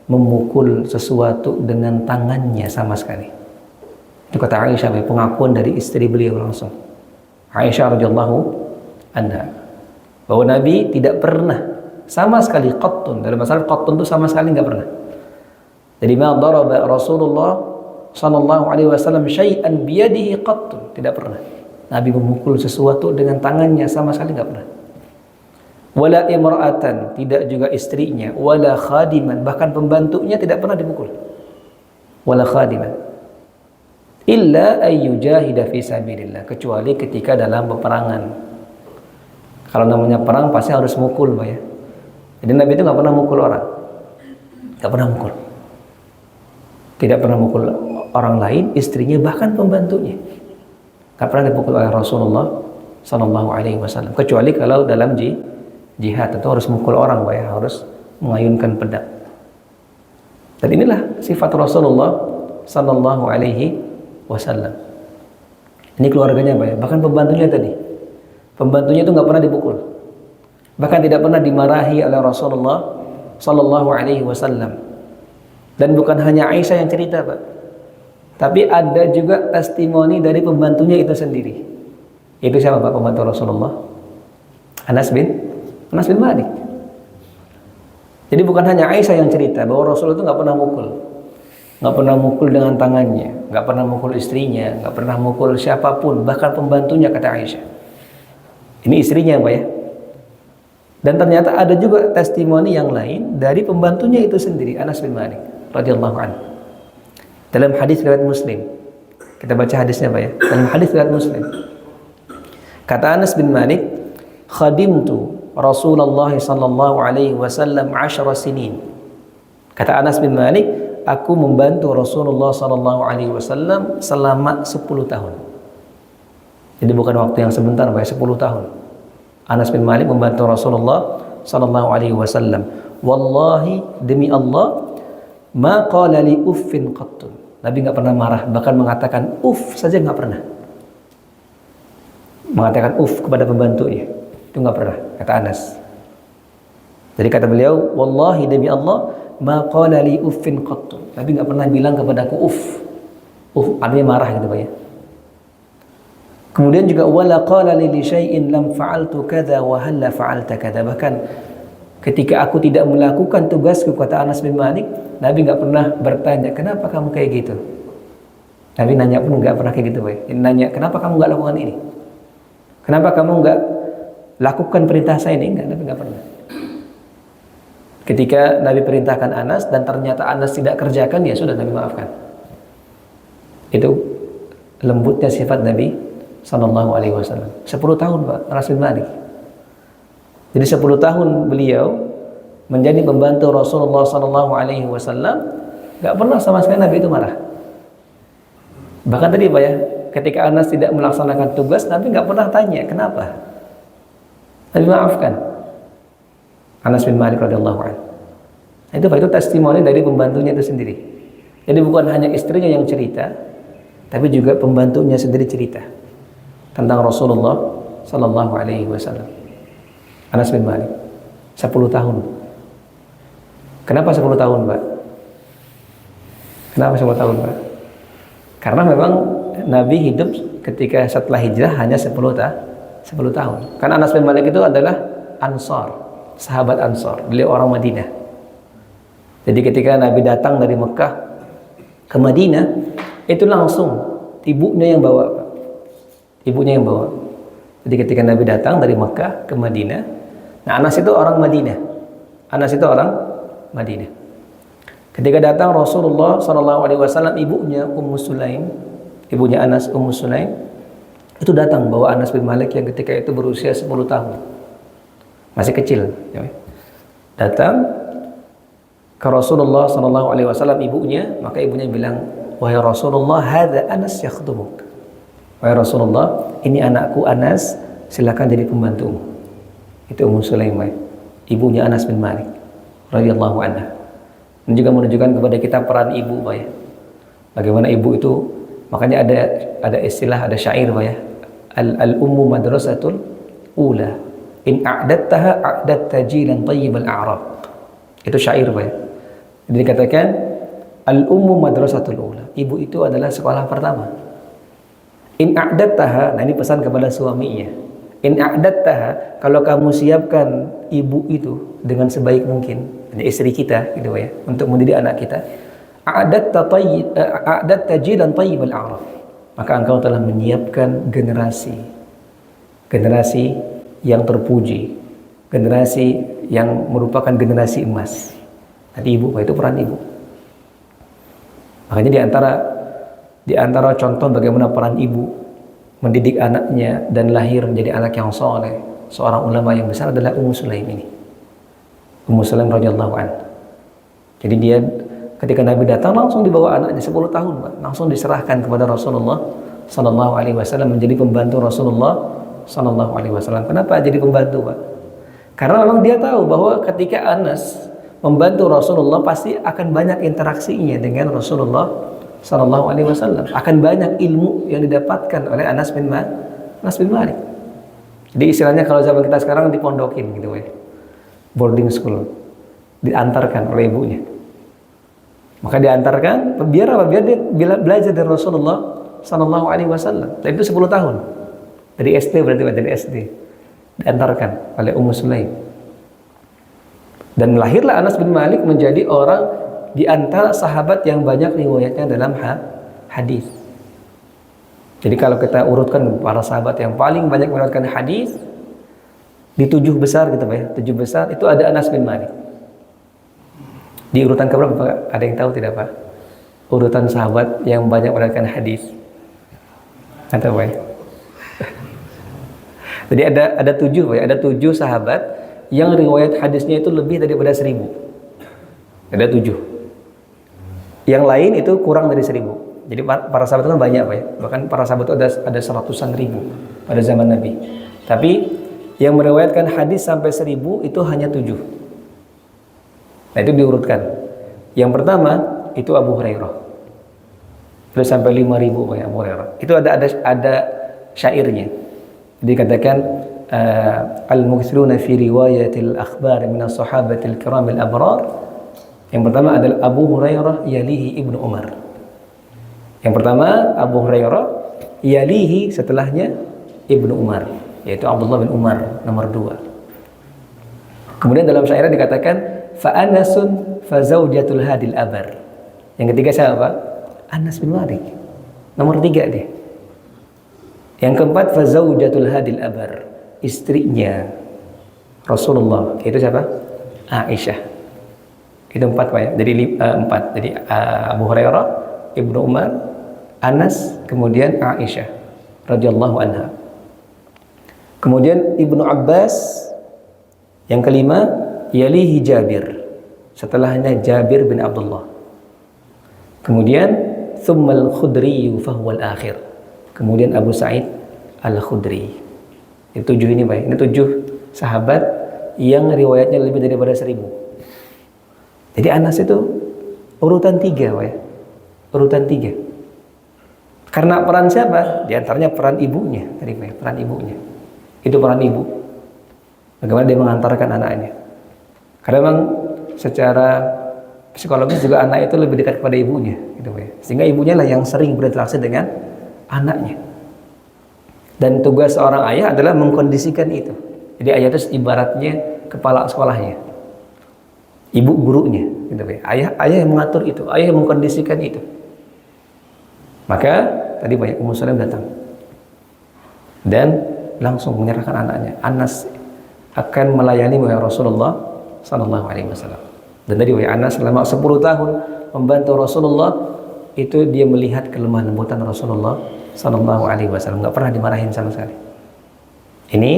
A: memukul sesuatu dengan tangannya sama sekali. Itu kata Aisyah, pengakuan dari istri beliau langsung. Aisyah radhiyallahu anha, bahwa Nabi tidak pernah sama sekali qattun. Dalam masalah qattun itu sama sekali enggak pernah. Jadi ma daraba Rasulullah sallallahu alaihi wasallam syai'an bi yadihi qattun, tidak pernah. Nabi memukul sesuatu dengan tangannya sama sekali enggak pernah. Wala imra'atan, tidak juga istrinya, wala khadiman, bahkan pembantunya tidak pernah dipukul. Wala khadiman. Illa ayyujahida fi sabilillah, kecuali ketika dalam peperangan. Kalau namanya perang pasti harus mukul, Pak ya. Jadi Nabi itu nggak pernah mukul orang. Nggak pernah mukul. Tidak pernah mukul orang lain, istrinya bahkan pembantunya. Nggak pernah dipukul oleh Rasulullah sallallahu alaihi wasallam, kecuali kalau dalam jihad tentu harus mukul orang Pak ya, harus mengayunkan pedang. Dan inilah sifat Rasulullah sallallahu alaihi wasallam. Ini keluarganya Pak ya, bahkan pembantunya tadi. Pembantunya itu nggak pernah dipukul. Bahkan tidak pernah dimarahi oleh Rasulullah sallallahu alaihi wasallam. Dan bukan hanya Aisyah yang cerita Pak, tapi ada juga testimoni dari pembantunya itu sendiri. Itu siapa Pak pembantu Rasulullah? Anas bin Malik. Jadi bukan hanya Aisyah yang cerita bahwa Rasul itu nggak pernah mukul dengan tangannya, nggak pernah mukul istrinya, nggak pernah mukul siapapun, bahkan pembantunya, kata Aisyah. Ini istrinya Pak ya. Dan ternyata ada juga testimoni yang lain dari pembantunya itu sendiri, Anas bin Malik radhiyallahu anhu. Dalam hadis riwayat Muslim, kita baca hadisnya Pak ya. Dalam hadis riwayat Muslim, kata Anas bin Malik, khadimtu Rasulullah sallallahu alaihi wasallam 10 sinin. Kata Anas bin Malik, aku membantu Rasulullah sallallahu alaihi wasallam selama 10 tahun. Jadi bukan waktu yang sebentar, Pak, 10 tahun. Anas bin Malik membantu Rasulullah sallallahu alaihi wasallam. Wallahi, demi Allah, ma qala li uffin qattun. Nabi enggak pernah marah, bahkan mengatakan uff saja enggak pernah. Mengatakan uff kepada pembantunya. Itu nggak pernah, kata Anas. Jadi kata beliau, wallahi demi Allah, ma qala li uffin qattu. Nabi nggak pernah bilang kepadaku uff. Uff artinya marah gitu Pak ya. Kemudian juga wala qala li syai'in lam fa'altu kadza wa halla fa'alta kadza. Bahkan ketika aku tidak melakukan tugasku, kata Anas bin Malik, Nabi nggak pernah bertanya, kenapa kamu kayak gitu? Nabi nanya pun nggak pernah kayak gitu Pak ya. Nanya, kenapa kamu nggak lakukan ini? Kenapa kamu nggak lakukan perintah saya ini? Enggak, Nabi nggak pernah. Ketika Nabi perintahkan Anas dan ternyata Anas tidak kerjakan, ya sudah, Nabi maafkan. Itu lembutnya sifat Nabi sallallahu alaihi wasallam. 10 tahun Pak, Anas bin Malik. Jadi 10 tahun beliau menjadi pembantu Rasulullah sallallahu alaihi wasallam, nggak pernah sama sekali Nabi itu marah. Bahkan tadi Pak ya, ketika Anas tidak melaksanakan tugas, Nabi nggak pernah tanya kenapa. Nabi maafkan Anas bin Malik radhiyallahu anhu. Itu Pak, itu testimoni dari pembantunya itu sendiri. Jadi bukan hanya istrinya yang cerita, tapi juga pembantunya sendiri cerita tentang Rasulullah Sallallahu Alaihi Wasallam. Anas bin Malik 10 tahun. Kenapa 10 tahun, Pak? Kenapa 10 tahun, Pak? Karena memang Nabi hidup ketika setelah hijrah hanya 10 tahun. Karena Anas bin Malik itu adalah Ansar, sahabat Ansar. Beliau orang Madinah. Jadi ketika Nabi datang dari Mekah ke Madinah, itu langsung ibunya yang bawa, Pak. Ibunya yang bawa. Jadi ketika Nabi datang dari Mekah ke Madinah, nah Anas itu orang Madinah. Anas itu orang Madinah. Ketika datang Rasulullah SAW, ibunya Ummu Sulaim, ibunya Anas, Ummu Sulaim, itu datang bawa Anas bin Malik yang ketika itu berusia 10 tahun, masih kecil. Datang ke Rasulullah SAW, ibunya, maka ibunya bilang, wahai Rasulullah, hadza Anas yakhdumuk. Wahai Rasulullah, ini anakku Anas, silakan jadi pembantumu. Itu Ummu Sulaim, ibunya Anas bin Malik radhiyallahu anha. Ini juga menunjukkan kepada kita peran ibu, Pak ya. Bagaimana ibu itu, makanya ada istilah, ada syair, Pak ya. Al-ummu madrasatul ula. In a'dattaha a'datta jilan tayyibal a'raq. Itu syair, Pak ya. Jadi dikatakan al-ummu madrasatul ula. Ibu itu adalah sekolah pertama. In a'dattaha, nah ini pesan kepada suaminya. In a'dattaha, kalau kamu siapkan ibu itu dengan sebaik mungkin, istri kita gitu ya, untuk mendidik anak kita, a'datta jilan tayyibal a'raf, maka engkau telah menyiapkan generasi yang terpuji, generasi yang merupakan generasi emas. Tadi ibu, Pak, itu peran ibu. Makanya di antara contoh bagaimana peran ibu mendidik anaknya dan lahir menjadi anak yang soleh, seorang ulama yang besar adalah Ummu Sulaim ini. Ummu Sulaim radhiyallahu anha. Jadi dia ketika Nabi datang langsung dibawa anaknya 10 tahun, Pak, langsung diserahkan kepada Rasulullah sallallahu alaihi wasallam menjadi pembantu Rasulullah sallallahu alaihi wasallam. Kenapa jadi pembantu, Pak? Karena memang dia tahu bahwa ketika Anas membantu Rasulullah pasti akan banyak interaksinya dengan Rasulullah sallallahu alaihi wasallam, akan banyak ilmu yang didapatkan oleh Anas bin Malik. Jadi istilahnya kalau zaman kita sekarang dipondokin gitu ya. Boarding school, diantarkan oleh ibunya. Maka diantarkan biar apa? Biar dia belajar dari Rasulullah sallallahu alaihi wasallam. Dan itu 10 tahun. Dari SD, berarti dari SD. Diantarkan oleh Ummu Sulaim. Dan lahirlah Anas bin Malik menjadi orang di antara sahabat yang banyak riwayatnya dalam hadis. Jadi kalau kita urutkan para sahabat yang paling banyak meriwayatkan hadis, di 7 besar gitu, Pak ya. 7 besar itu ada Anas bin Malik. Di urutan keberapa, Pak? Ada yang tahu tidak, Pak? Urutan sahabat yang banyak meriwayatkan hadis. Ada, Pak ya? Jadi ada 7, Pak ya. Ada 7 sahabat yang riwayat hadisnya itu lebih daripada 1000. Ada 7. Yang lain itu kurang dari 1000. Jadi para sahabat itu kan banyak, Pak ya. Bahkan para sahabat itu ada seratusan ribu pada zaman Nabi. Tapi yang meriwayatkan hadis sampai 1000 itu hanya 7. Nah, itu diurutkan. Yang pertama itu Abu Hurairah. Terus sampai 5000, Pak, Abu Hurairah. Itu ada syairnya. Dikatakan al-mukthiruna fi riwayatil akhbar min as-sahabatil kiramil abrar. Yang pertama adalah Abu Hurairah yalihi Ibnu Umar. Yang pertama Abu Hurairah, yalihi setelahnya Ibnu Umar, yaitu Abdullah bin Umar nomor 2. Kemudian dalam syairnya dikatakan fa Anasun fa zaujatul hadil abar. Yang ketiga siapa? Anas bin Malik. Nomor 3 dia. Yang keempat fa zaujatul hadil abar, istrinya Rasulullah, yaitu siapa? Aisyah. Itu 4, Pak ya. Jadi 4. Jadi Abu Hurairah, Ibnu Umar, Anas, kemudian Aisyah radhiyallahu anha. Kemudian Ibnu Abbas, yang kelima yalihi Jabir, setelahnya Jabir bin Abdullah. Kemudian tsummal Khudri fa huwal akhir. Kemudian Abu Sa'id Al-Khudri. Itu 7 ini, Pak. Ini 7 sahabat yang riwayatnya lebih daripada 1000. Jadi Anas itu urutan 3, Pak ya. urutan 3. Karena peran siapa? Di antaranya peran ibunya, tadi Pak, peran ibunya. Itu peran ibu. Bagaimana dia mengantarkan anaknya. Karena memang secara psikologis juga anak itu lebih dekat kepada ibunya, gitu Pak. Sehingga ibunya lah yang sering berinteraksi dengan anaknya. Dan tugas seorang ayah adalah mengkondisikan itu. Jadi ayah itu ibaratnya kepala sekolahnya, ibu gurunya, gitu Pak. Ayah yang mengatur itu, ayah yang mengkondisikan itu. Maka tadi banyak Ummu Salam datang dan langsung menyerahkan anaknya. Anas akan melayani wahai Rasulullah sallallahu alaihi wasallam. Dan tadi wahai Anas selama 10 tahun membantu Rasulullah, itu dia melihat kelemah lembutan Rasulullah sallallahu alaihi wasallam, enggak pernah dimarahin sama sekali. Ini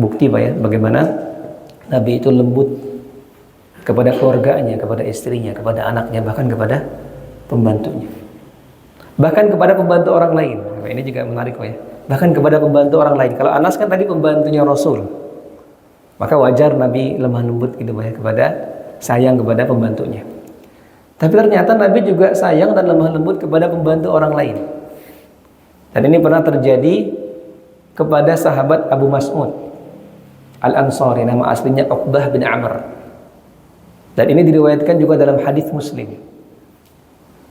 A: bukti Pak ya, bagaimana Nabi itu lembut kepada keluarganya, kepada istrinya, kepada anaknya, bahkan kepada pembantunya. Bahkan kepada pembantu orang lain. Ini juga menarik Pak ya. Bahkan kepada pembantu orang lain. Kalau Anas kan tadi pembantunya Rasul, maka wajar Nabi lemah lembut gitu Pak ya, kepada sayang kepada pembantunya. Tapi ternyata Nabi juga sayang dan lemah lembut kepada pembantu orang lain. Dan ini pernah terjadi kepada sahabat Abu Mas'ud Al-Ansari, nama aslinya Uqbah bin Amr. Dan ini diriwayatkan juga dalam hadis Muslim.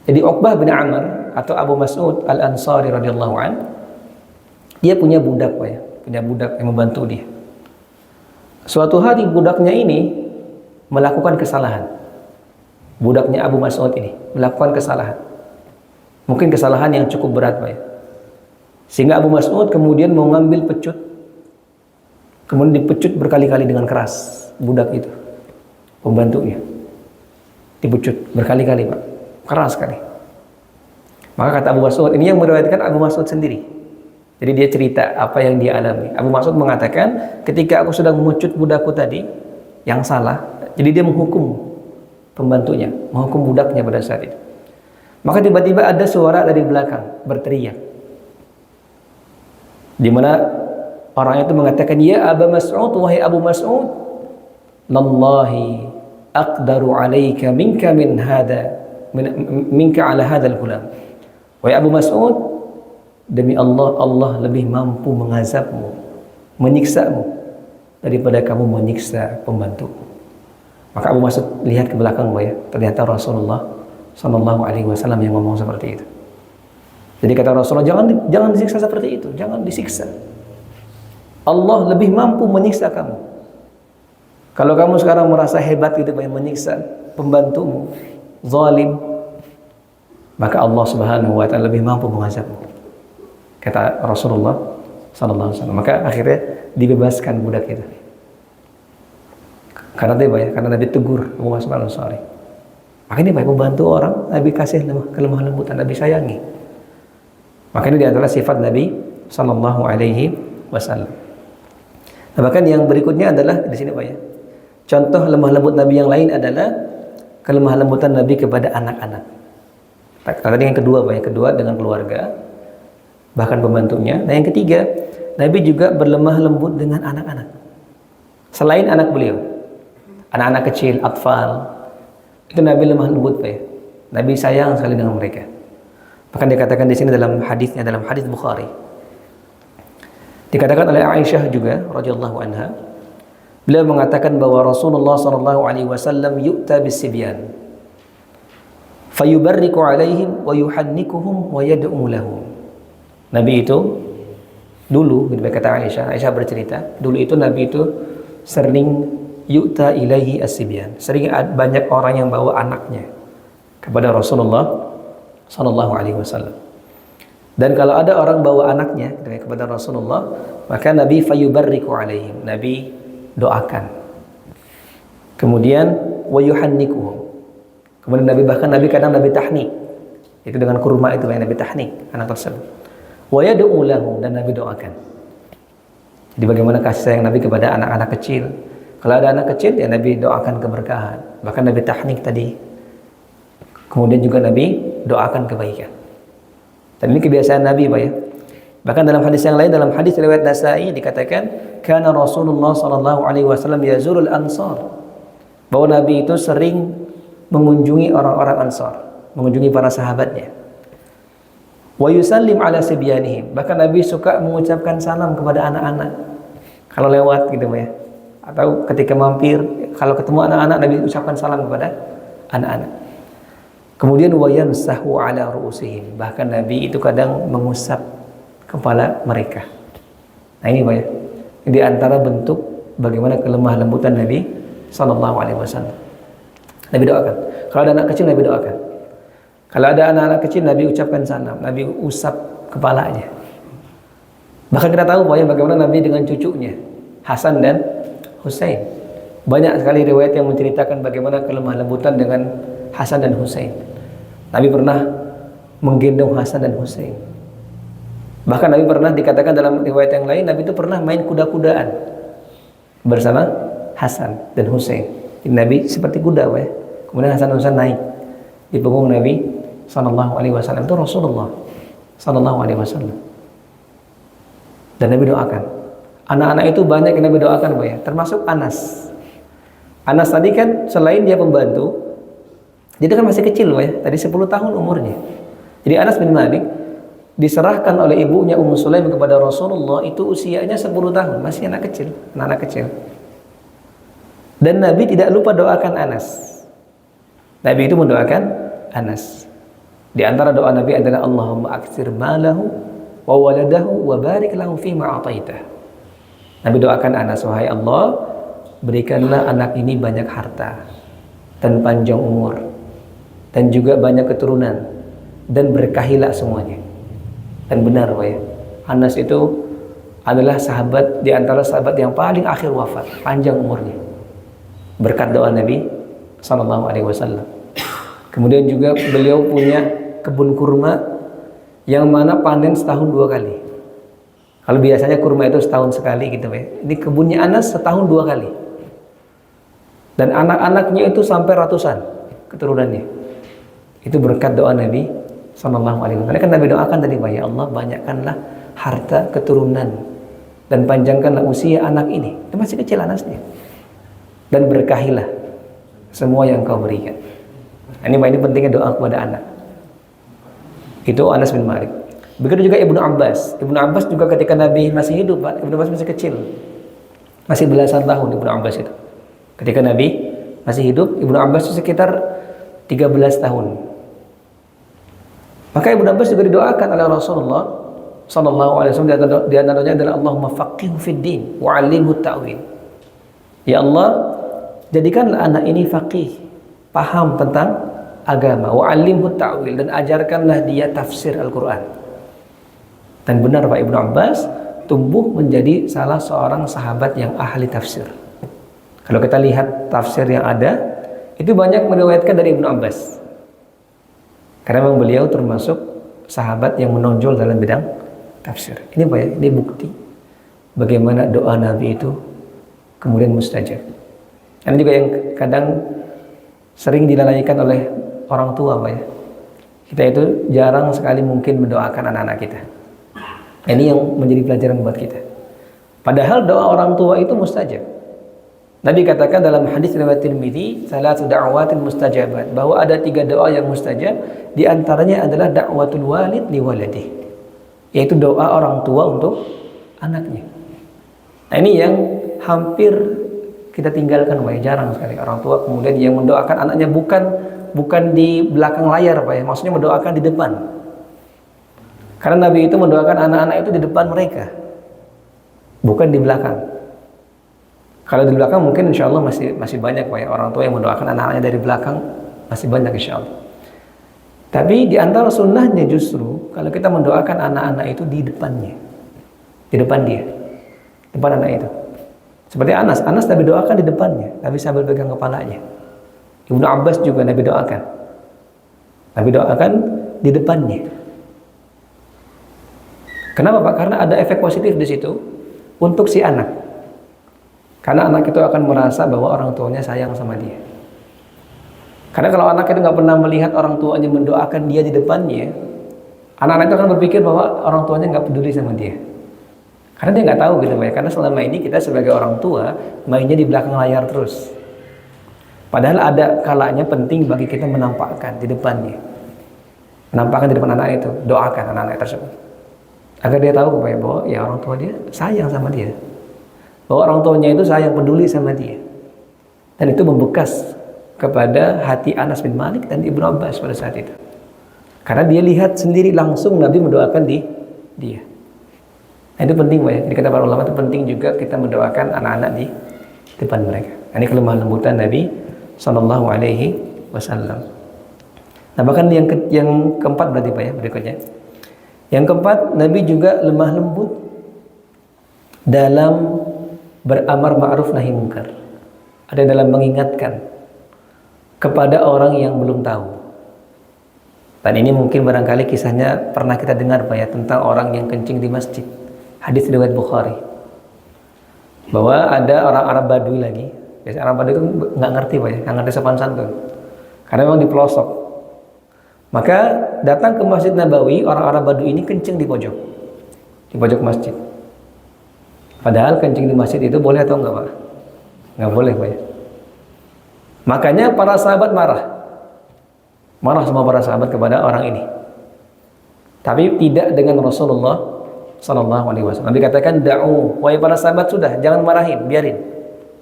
A: Jadi Uqbah bin Amr atau Abu Mas'ud Al-Ansari radhiyallahu an, dia punya budak Pak ya, punya budak yang membantu dia. Suatu hari budaknya ini melakukan kesalahan. Budaknya Abu Mas'ud ini melakukan kesalahan. Mungkin kesalahan yang cukup berat Pak ya. Sehingga Abu Mas'ud kemudian mau ngambil pecut. Kemudian dipecut berkali-kali dengan keras budak itu, pembantunya. Dipecut berkali-kali Pak. Keras sekali. Maka kata Abu Mas'ud, ini yang meriwayatkan Abu Mas'ud sendiri. Jadi dia cerita apa yang dia alami. Abu Mas'ud mengatakan, ketika aku sedang memecut budakku tadi yang salah, jadi dia menghukum pembantunya, menghukum budaknya pada saat itu. Maka tiba-tiba ada suara dari belakang berteriak, di mana orang itu mengatakan, ya Abu Mas'ud, wahai Abu Mas'ud, lallahi aqdaru alaika minka min hada minka ala hadzal gulam. Wahai Abu Mas'ud, demi Allah, Allah lebih mampu mengazabmu, menyiksamu daripada kamu menyiksa pembantu. Maka Abu Mas'ud lihat ke belakang ya, ternyata Rasulullah sallallahu alaihi wasallam yang ngomong seperti itu. Jadi kata Rasulullah, jangan disiksa seperti itu, jangan disiksa. Allah lebih mampu menyiksa kamu. Kalau kamu sekarang merasa hebat gitu menyiksa pembantumu, zalim, maka Allah Subhanahu wa taala lebih mampu mengazabmu. Kata Rasulullah sallallahu alaihi wasallam. Maka akhirnya dibebaskan budak itu. Karena dia ya, karena Nabi tegur Abu Mas'ud Al-Ansari. Maka ini baik membantu orang, Nabi kasih kelemah lembutan, Nabi sayangi. Maka ini di antara sifat Nabi sallallahu alaihi wasallam. Nah, bahkan yang berikutnya adalah di sini Pak ya. Contoh lemah lembut Nabi yang lain adalah kelemah lembutan Nabi kepada anak-anak. Tadi yang kedua Pak, yang kedua dengan keluarga, bahkan pembantunya. Nah yang ketiga, Nabi juga berlemah lembut dengan anak-anak. Selain anak beliau, anak-anak kecil, atfal, itu Nabi lemah lembut Pak ya. Nabi sayang sekali dengan mereka. Bahkan dikatakan di sini dalam hadisnya, dalam hadis Bukhari, dikatakan oleh Aisyah juga radhiyallahu anha, beliau mengatakan bahwa Rasulullah sallallahu alaihi wasallam yu'ta bis-sibyan fayubarriku alaihim wa yuhannikuhum wa yad'u lahum. Nabi itu dulu, kata Aisyah bercerita, dulu itu Nabi itu sering yu'ta ilaihi as-sibyan, sering banyak orang yang bawa anaknya kepada Rasulullah sallallahu alaihi wasallam. Dan kalau ada orang bawa anaknya kepada Rasulullah, maka Nabi fayubarriku alaihim, Nabi doakan. Kemudian wa yuhannikuhum. Kemudian Nabi kadang Nabi tahnik. Itu dengan kurma itu yang Nabi tahnik anak tersebut. Wa yad'u lahum, dan Nabi doakan. Jadi bagaimana kasih sayang Nabi kepada anak-anak kecil. Kalau ada anak kecil ya Nabi doakan keberkahan. Bahkan Nabi tahnik tadi. Kemudian juga Nabi doakan kebaikan. Dan ini kebiasaan Nabi Pak ya. Bahkan dalam hadis yang lain, dalam hadis riwayat Nasa'i dikatakan, kana Rasulullah sallallahu alaihi wasallam yazurul ansar. Bahwa Nabi itu sering mengunjungi orang-orang Ansar. mengunjungi para sahabatnya. Wa yusallim ala sibyanihim. Bahkan Nabi suka mengucapkan salam kepada anak-anak kalau lewat gitu ya. Atau ketika mampir, kalau ketemu anak-anak Nabi ucapkan salam kepada anak-anak. Kemudian wa yamsahu ala ru'usihim. Bahkan Nabi itu kadang mengusap kepala mereka. Nah ini Pak ya. Di antara bentuk bagaimana kelemah lembutan Nabi sallallahu alaihi wasallam. Nabi doakan. Kalau ada anak kecil Nabi doakan. Kalau ada anak-anak kecil Nabi ucapkan salam, Nabi usap kepalanya. Bahkan kita tahu Pak ya, bagaimana Nabi dengan cucunya Hasan dan Husain. Banyak sekali riwayat yang menceritakan bagaimana kelemah lembutan dengan Hasan dan Husain. Nabi pernah menggendong Hasan dan Husain. Bahkan Nabi pernah dikatakan dalam riwayat yang lain, Nabi itu pernah main kuda-kudaan bersama Hasan dan Husain. Nabi seperti kuda ya. Kemudian Hasan dan Husain naik di punggung Nabi sallallahu alaihi wasallam. Itu Rasulullah sallallahu alaihi wasallam. Dan Nabi doakan. Anak-anak itu banyak yang Nabi doakan Pak ya, termasuk Anas. Anas tadi kan selain dia pembantu, dia kan masih kecil Pak ya, tadi 10 tahun umurnya. Jadi Anas bin Malik diserahkan oleh ibunya Ummu Sulaim kepada Rasulullah itu usianya 10 tahun, masih anak kecil, anak kecil. Dan Nabi tidak lupa doakan Anas. Nabi itu mendoakan Anas. Di antara doa Nabi adalah Allahumma aktsir malahu wa waladahu wa barik lahu fi ma ataitah. Nabi doakan Anas, wahai Allah, berikanlah anak ini banyak harta dan panjang umur dan juga banyak keturunan dan berkahilah semuanya. Dan benar Pak ya, Anas itu adalah sahabat di antara sahabat yang paling akhir wafat, panjang umurnya berkat doa Nabi sallallahu alaihi wasallam. Kemudian juga beliau punya kebun kurma yang mana panen setahun 2 kali. Kalau biasanya kurma itu setahun sekali gitu ya. Ini kebunnya Anas setahun 2 kali. Dan anak-anaknya itu sampai ratusan keturunannya. Itu berkat doa Nabi sallallahu alaihi wasallam. Kan Nabi doakan tadi Pak, ya Allah banyakkanlah harta keturunan dan panjangkanlah usia anak ini. Itu masih kecil Anasnya. Dan berkahilah semua yang Kau berikan. Ini Pak, ini pentingnya doa kepada anak. Itu Anas bin Malik. Begitu juga Ibnu Abbas. Ibnu Abbas juga ketika Nabi masih hidup Pak, Ibnu Abbas masih kecil. Masih belasan tahun Ibnu Abbas itu. Ketika Nabi masih hidup, Ibnu Abbas itu sekitar 13 tahun. Maka Ibnu Abbas juga didoakan oleh Rasulullah sallallahu alaihi wasallam, di antaranya adalah Allahumma faqihhu fid din wa 'allimhu ta'wil. Ya Allah, jadikanlah anak ini faqih, paham tentang agama, wa 'allimhu ta'wil, dan ajarkanlah dia tafsir Al-Qur'an. Dan benar Pak, Ibnu Abbas tumbuh menjadi salah seorang sahabat yang ahli tafsir. Kalau kita lihat tafsir yang ada, itu banyak meriwayatkan dari Ibnu Abbas. Karena memang beliau termasuk sahabat yang menonjol dalam bidang tafsir. Ini Pak ya, ini bukti bagaimana doa Nabi itu kemudian mustajab. Ini juga yang kadang sering dilalaikan oleh orang tua Pak ya. Kita itu jarang sekali mungkin mendoakan anak-anak kita. Ini yang menjadi pelajaran buat kita. Padahal doa orang tua itu mustajab. Nabi katakan dalam hadis riwayat Tirmidzi, salatu da'watin mustajabat, bahwa ada 3 doa yang mustajab, di antaranya adalah da'watul walid li waladih, yaitu doa orang tua untuk anaknya. Nah, ini yang hampir kita tinggalkan Pak, jarang sekali orang tua kemudian yang mendoakan anaknya bukan di belakang layar Pak ya, maksudnya mendoakan di depan. Karena Nabi itu mendoakan anak-anak itu di depan mereka, bukan di belakang. Kalau di belakang mungkin insya Allah masih banyak Pak ya, orang tua yang mendoakan anak-anaknya dari belakang, masih banyak insya Allah. Tapi di antara sunnahnya justru kalau kita mendoakan anak-anak itu di depannya, di depan dia, depan anak itu. Seperti Anas Nabi doakan di depannya, Nabi sambil pegang kepalanya. Ibnu Abbas juga Nabi doakan di depannya. Kenapa Pak? Karena ada efek positif di situ untuk si anak. Karena anak itu akan merasa bahwa orang tuanya sayang sama dia. Karena kalau anak itu nggak pernah melihat orang tuanya mendoakan dia di depannya, anak-anak itu akan berpikir bahwa orang tuanya nggak peduli sama dia. Karena dia nggak tahu gitu Pak. Karena selama ini kita sebagai orang tua mainnya di belakang layar terus. Padahal ada kalanya penting bagi kita menampakkan di depannya. Menampakkan di depan anak itu, doakan anak-anak tersebut. Agar dia tahu bahwa ya orang tua dia sayang sama dia. Bahwa orang tuanya itu sayang, peduli sama dia. Dan itu membekas kepada hati Anas bin Malik dan Ibnu Abbas pada saat itu. Karena dia lihat sendiri langsung Nabi mendoakan dia. Nah, itu penting Pak ya. Jadi kata para ulama itu penting juga kita mendoakan anak-anak di depan mereka. Nah, ini kelemah lembutan Nabi Sallallahu Alaihi Wasallam. Nah, bahkan yang keempat berarti Pak ya, berikutnya. Yang keempat, Nabi juga lemah lembut dalam beramar ma'ruf nahi munkar. Ada dalam mengingatkan kepada orang yang belum tahu. Dan ini mungkin barangkali kisahnya pernah kita dengar Pak ya, tentang orang yang kencing di masjid. Hadis riwayat Bukhari. Bahwa ada orang Arab Badui lagi. Biasanya Arab Badui itu nggak ngerti Pak ya, nggak ngerti sopan santun. Karena memang di pelosok. Maka datang ke Masjid Nabawi, orang-orang Badui ini kencing di pojok masjid. Padahal kencing di masjid itu boleh atau enggak Pak? Enggak boleh Pak ya. Makanya para sahabat marah sama para sahabat kepada orang ini. Tapi tidak dengan Rasulullah Sallallahu Alaihi Wasallam. Nabi katakan, da'u, wahai para sahabat sudah, jangan marahin, biarin.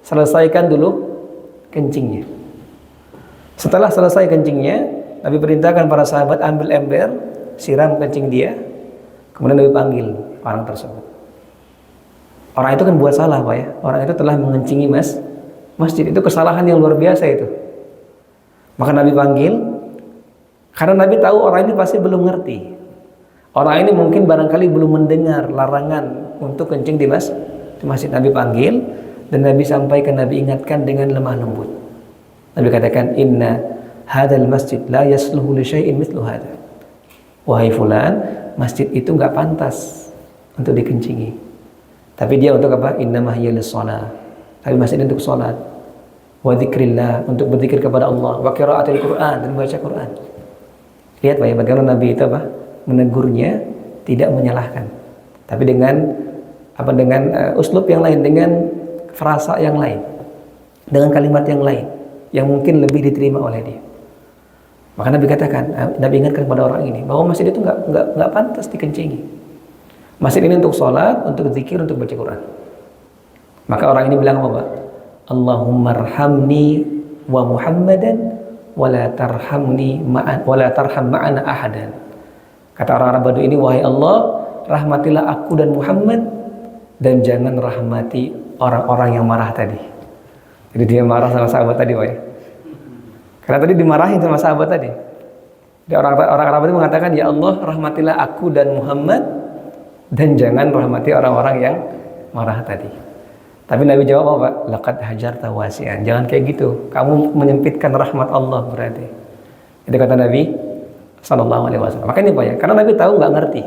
A: Selesaikan dulu kencingnya. Setelah selesai kencingnya, Nabi perintahkan para sahabat ambil ember, siram kencing dia, kemudian Nabi panggil orang tersebut. Orang itu kan buat salah Pak ya, orang itu telah mengencingi masjid, itu kesalahan yang luar biasa itu. Maka Nabi panggil, karena Nabi tahu orang ini pasti belum ngerti. Orang ini mungkin barangkali belum mendengar larangan untuk kencing di masjid. Nabi panggil, dan Nabi sampaikan, Nabi ingatkan dengan lemah lembut. Nabi katakan, inna hadal masjid la yasluhu li syai'in mithlu hadha. Wahai fulan, masjid itu enggak pantas untuk dikencingi. Tapi dia untuk apa? Innamah hiya lis-shalah. Tapi masjid untuk salat. Wa dzikrillah, untuk berzikir kepada Allah, wa qiraatil Qur'an, dan membaca Quran. Lihat Pak ya, bagaimana Nabi itu apa? Menegurnya, tidak menyalahkan. Tapi dengan uslub yang lain, dengan frasa yang lain, dengan kalimat yang lain yang mungkin lebih diterima oleh dia. Maka Nabi katakan, Nabi ingatkan kepada orang ini bahwa masjid itu enggak pantas dikencingi. Masjid ini untuk sholat, untuk zikir, untuk baca Quran. Maka orang ini bilang apa? Allahumma arhamni wa Muhammadan wa la tarham ma'ana ahadan. Kata orang-orang Badui ini, wahai Allah, rahmatilah aku dan Muhammad, dan jangan rahmati orang-orang yang marah tadi. Jadi dia marah sama sahabat tadi Pak ya. Karena tadi dimarahin sama sahabat tadi. Jadi orang Arab itu mengatakan, ya Allah, rahmatilah aku dan Muhammad, dan jangan rahmati orang-orang yang marah tadi. Tapi Nabi jawab apa? Laqad hajarta wasi'an. Jangan kayak gitu. Kamu menyempitkan rahmat Allah berarti. Itu kata Nabi Sallallahu Alaihi Wasallam. Makanya Pak ya, karena Nabi tahu nggak ngerti.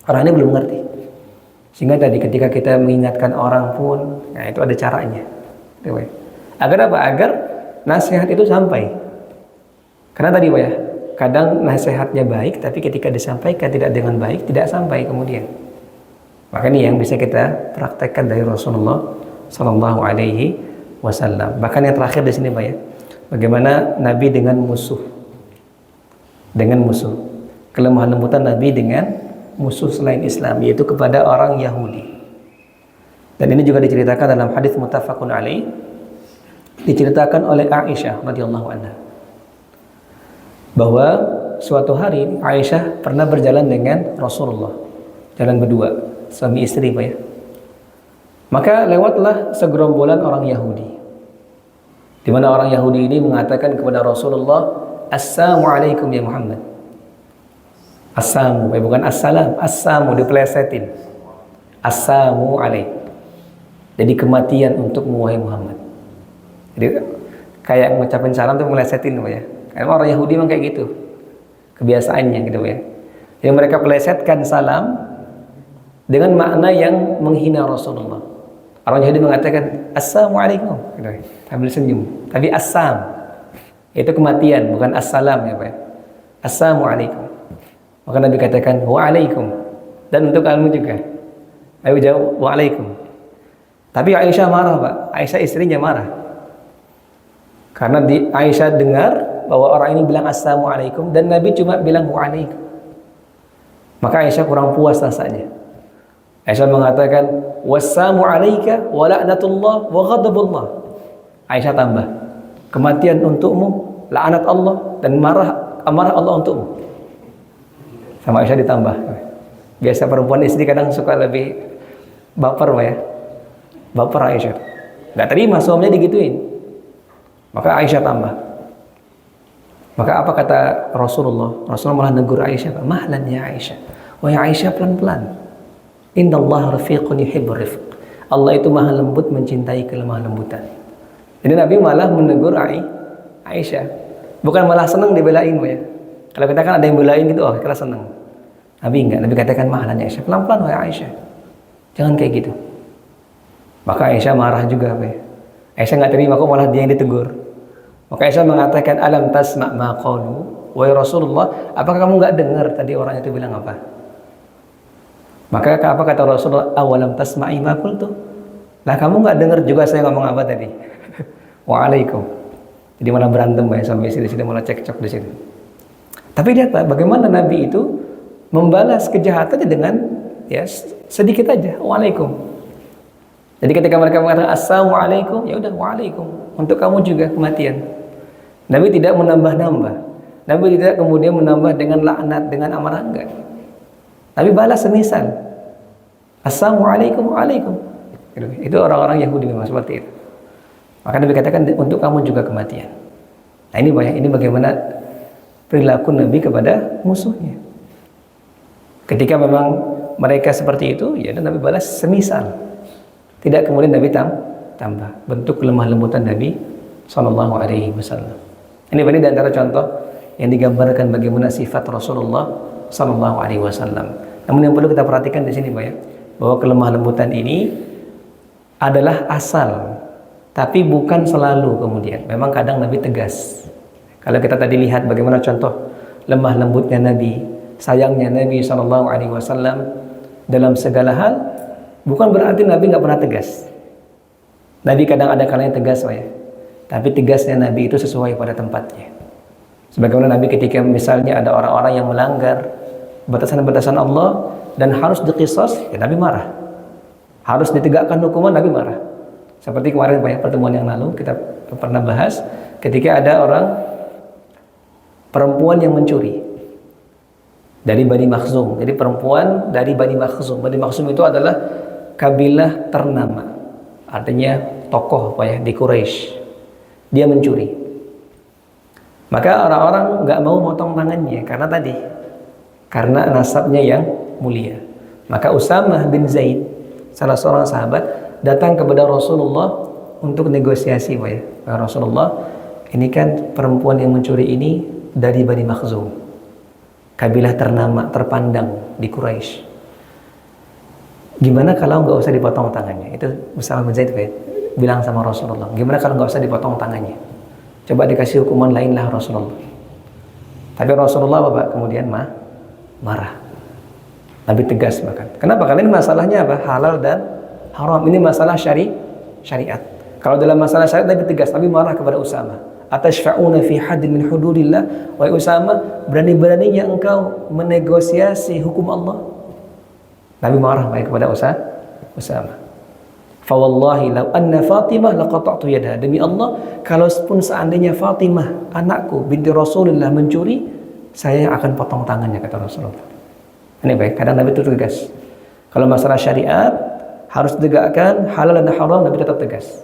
A: Orang ini belum ngerti. Sehingga tadi ketika kita mengingatkan orang pun, nah itu ada caranya. Itu, Pak ya. Agar apa? Agar nasihat itu sampai. Karena tadi Pak ya, kadang nasihatnya baik, tapi ketika disampaikan tidak dengan baik, tidak sampai kemudian. Maka ini yang bisa kita praktekkan dari Rasulullah Sallallahu Alaihi Wasallam. Bahkan yang terakhir di sini Pak ya, bagaimana Nabi dengan musuh, kelemahan lembutan Nabi dengan musuh selain Islam, yaitu kepada orang Yahudi. Dan ini juga diceritakan dalam hadis muttafaqun alaih, diceritakan oleh Aisyah radhiyallahu anha, bahwa suatu hari Aisyah pernah berjalan dengan Rasulullah, jalan berdua, suami istri Pak ya. Maka lewatlah segerombolan orang Yahudi, di mana orang Yahudi ini mengatakan kepada Rasulullah, Assalamualaikum ya Muhammad. Assamu, bukan assalam, assamu dipelesetin. Assamu alaik. Jadi kematian untuk wahai Muhammad. Jadi kayak ngucapin salam tuh melesetin Pak ya. Karena orang Yahudi memang kayak gitu kebiasaannya gitu ya. Yang mereka pelesetkan salam dengan makna yang menghina Rasulullah. Orang Yahudi mengatakan Assalamualaikum gitu, sambil senyum. Tapi assam itu kematian, bukan assalam ya Pak ya. Assalamualaikum. Maka Nabi katakan waalaikum, dan untuk kamu juga. Nabi jawab waalaikum. Tapi Aisyah marah Pak. Aisyah istrinya marah. Karena Aisyah dengar bahwa orang ini bilang assalamualaikum dan Nabi cuma bilang waalaikum. Maka Aisyah kurang puas rasanya. Aisyah mengatakan wassalamu alayka wa la'natullah wa ghadabullah. Aisyah tambah, kematian untukmu, laknat Allah dan amarah Allah untukmu. Sama Aisyah ditambah. Biasa perempuan istri kadang suka lebih baper ya. Baper Aisyah. Nggak terima suaminya digituin. Maka Aisyah tambah. Maka apa kata Rasulullah? Rasulullah malah negur Aisyah. Mahlan ya Aisyah. Wahai Aisyah, pelan-pelan. Innallaha rafiqun yuhibbur rifq. Allah itu maha lembut, mencintai kelemah lembutan. Jadi Nabi malah menegur Aisyah. Bukan malah senang dibelain ya. Kalau kita kan ada yang belain gitu, oh kita senang. Nabi enggak. Nabi katakan mahlan ya Aisyah. Pelan-pelan wahai Aisyah. Jangan kayak gitu. Maka Aisyah marah juga ya. Aisyah nggak terima, kok malah dia yang ditegur. Maka Aisyah mengatakan, alam tasma' ma qalu, wahai Rasulullah, apakah kamu nggak dengar tadi orang itu bilang apa? Maka apa kata Rasulullah, awalam tasma'i ma qultu? Lah kamu nggak dengar juga saya ngomong apa tadi? Waalaikum. Jadi malah berantem ya sampai di sini malah cekcok di sini. Tapi lihat Pak, bagaimana Nabi itu membalas kejahatannya dengan ya sedikit aja, waalaikum. Jadi ketika mereka mengatakan assalamualaikum, ya udah waalaikum. Untuk kamu juga kematian. Nabi tidak menambah-nambah. Nabi tidak kemudian menambah dengan laknat, dengan amarah, enggak. Nabi balas semisal. Assalamualaikum, waalaikum. Itu orang-orang Yahudi memang seperti itu. Maka Nabi katakan untuk kamu juga kematian. Nah ini bagaimana perilaku Nabi kepada musuhnya. Ketika memang mereka seperti itu, ya Nabi balas semisal. Tidak kemudian Nabi tambah bentuk kelemah lembutan Nabi Sallallahu Alaihi Wasallam. Ini di antara contoh yang digambarkan bagaimana sifat Rasulullah Sallallahu Alaihi Wasallam. Namun yang perlu kita perhatikan di sini, Pak ya, bahwa kelemah lembutan ini adalah asal, tapi bukan selalu kemudian. Memang kadang Nabi tegas. Kalau kita tadi lihat bagaimana contoh lemah lembutnya Nabi, sayangnya Nabi Sallallahu Alaihi Wasallam dalam segala hal. Bukan berarti Nabi nggak pernah tegas. Nabi kadang ada kalanya tegas, Pak ya. Tapi tegasnya Nabi itu sesuai pada tempatnya. Sebagaimana Nabi ketika misalnya ada orang-orang yang melanggar batasan-batasan Allah dan harus diqisas, ya Nabi marah. Harus ditegakkan hukuman, Nabi marah. Seperti kemarin Pak ya, pertemuan yang lalu kita pernah bahas ketika ada orang perempuan yang mencuri dari Bani Makhzum. Jadi perempuan dari Bani Makhzum. Bani Makhzum itu adalah kabilah ternama, artinya tokoh Pak ya di Quraisy. Dia mencuri. Maka orang-orang nggak mau motong tangannya karena nasabnya yang mulia. Maka Usamah bin Zaid, salah seorang sahabat, datang kepada Rasulullah untuk negosiasi Pak ya. Rasulullah, ini kan perempuan yang mencuri ini dari Bani Makhzum, kabilah ternama, terpandang di Quraisy. Gimana kalau nggak usah dipotong tangannya? Itu Usamah bin Zaid bilang sama Rasulullah. Gimana kalau nggak usah dipotong tangannya? Coba dikasih hukuman lain lah Rasulullah. Tapi Rasulullah Bapak kemudian marah. Nabi tegas bahkan. Kenapa? Karena ini masalahnya apa? Halal dan haram. Ini masalah syariat. Kalau dalam masalah syariat Nabi tegas. Nabi marah kepada Usamah. Atashfa'una fi haddin min hududillah. Wahai Usamah, berani-beraninya engkau menegosiasi hukum Allah? Nabi marah baik kepada Usamah. Fa wallahi law anna Fatimah laqata'tu yadaha. Demi Allah, kalau pun seandainya Fatimah anakku binti Rasulullah mencuri, saya akan potong tangannya, kata Rasulullah. Ini baik, kadang Nabi itu tegas. Kalau masalah syariat harus ditegakkan, halal dan haram Nabi tetap tegas.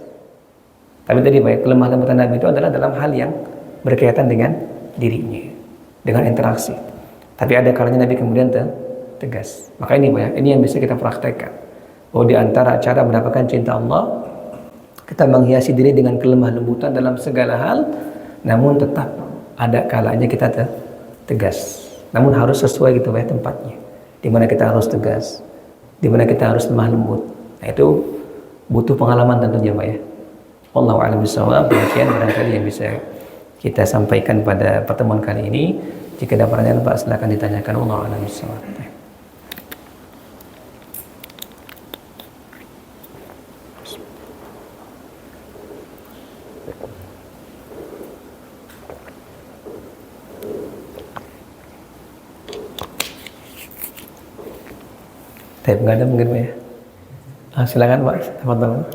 A: Tapi tadi baik, kelemah lembutan Nabi itu adalah dalam hal yang berkaitan dengan dirinya, dengan interaksi. Tapi ada kalanya Nabi kemudian tegas. Maka ini Pak, ini yang bisa kita praktekkan. Bahwa di antara cara mendapatkan cinta Allah, kita menghiasi diri dengan kelemah lembutan dalam segala hal, namun tetap ada kalanya kita tegas. Namun harus sesuai gitu Pak tempatnya. Di mana kita harus tegas, di mana kita harus lemah lembut. Nah itu butuh pengalaman tentunya Pak ya. Wallahu a'lam bishawab. Demikian barangkali yang bisa kita sampaikan pada pertemuan kali ini. Jika ada pertanyaan Pak silakan ditanyakan. Wallahu a'lam bishawab. Tapi nggak ada mungkin Pak ya. Silakan Pak, teman-teman.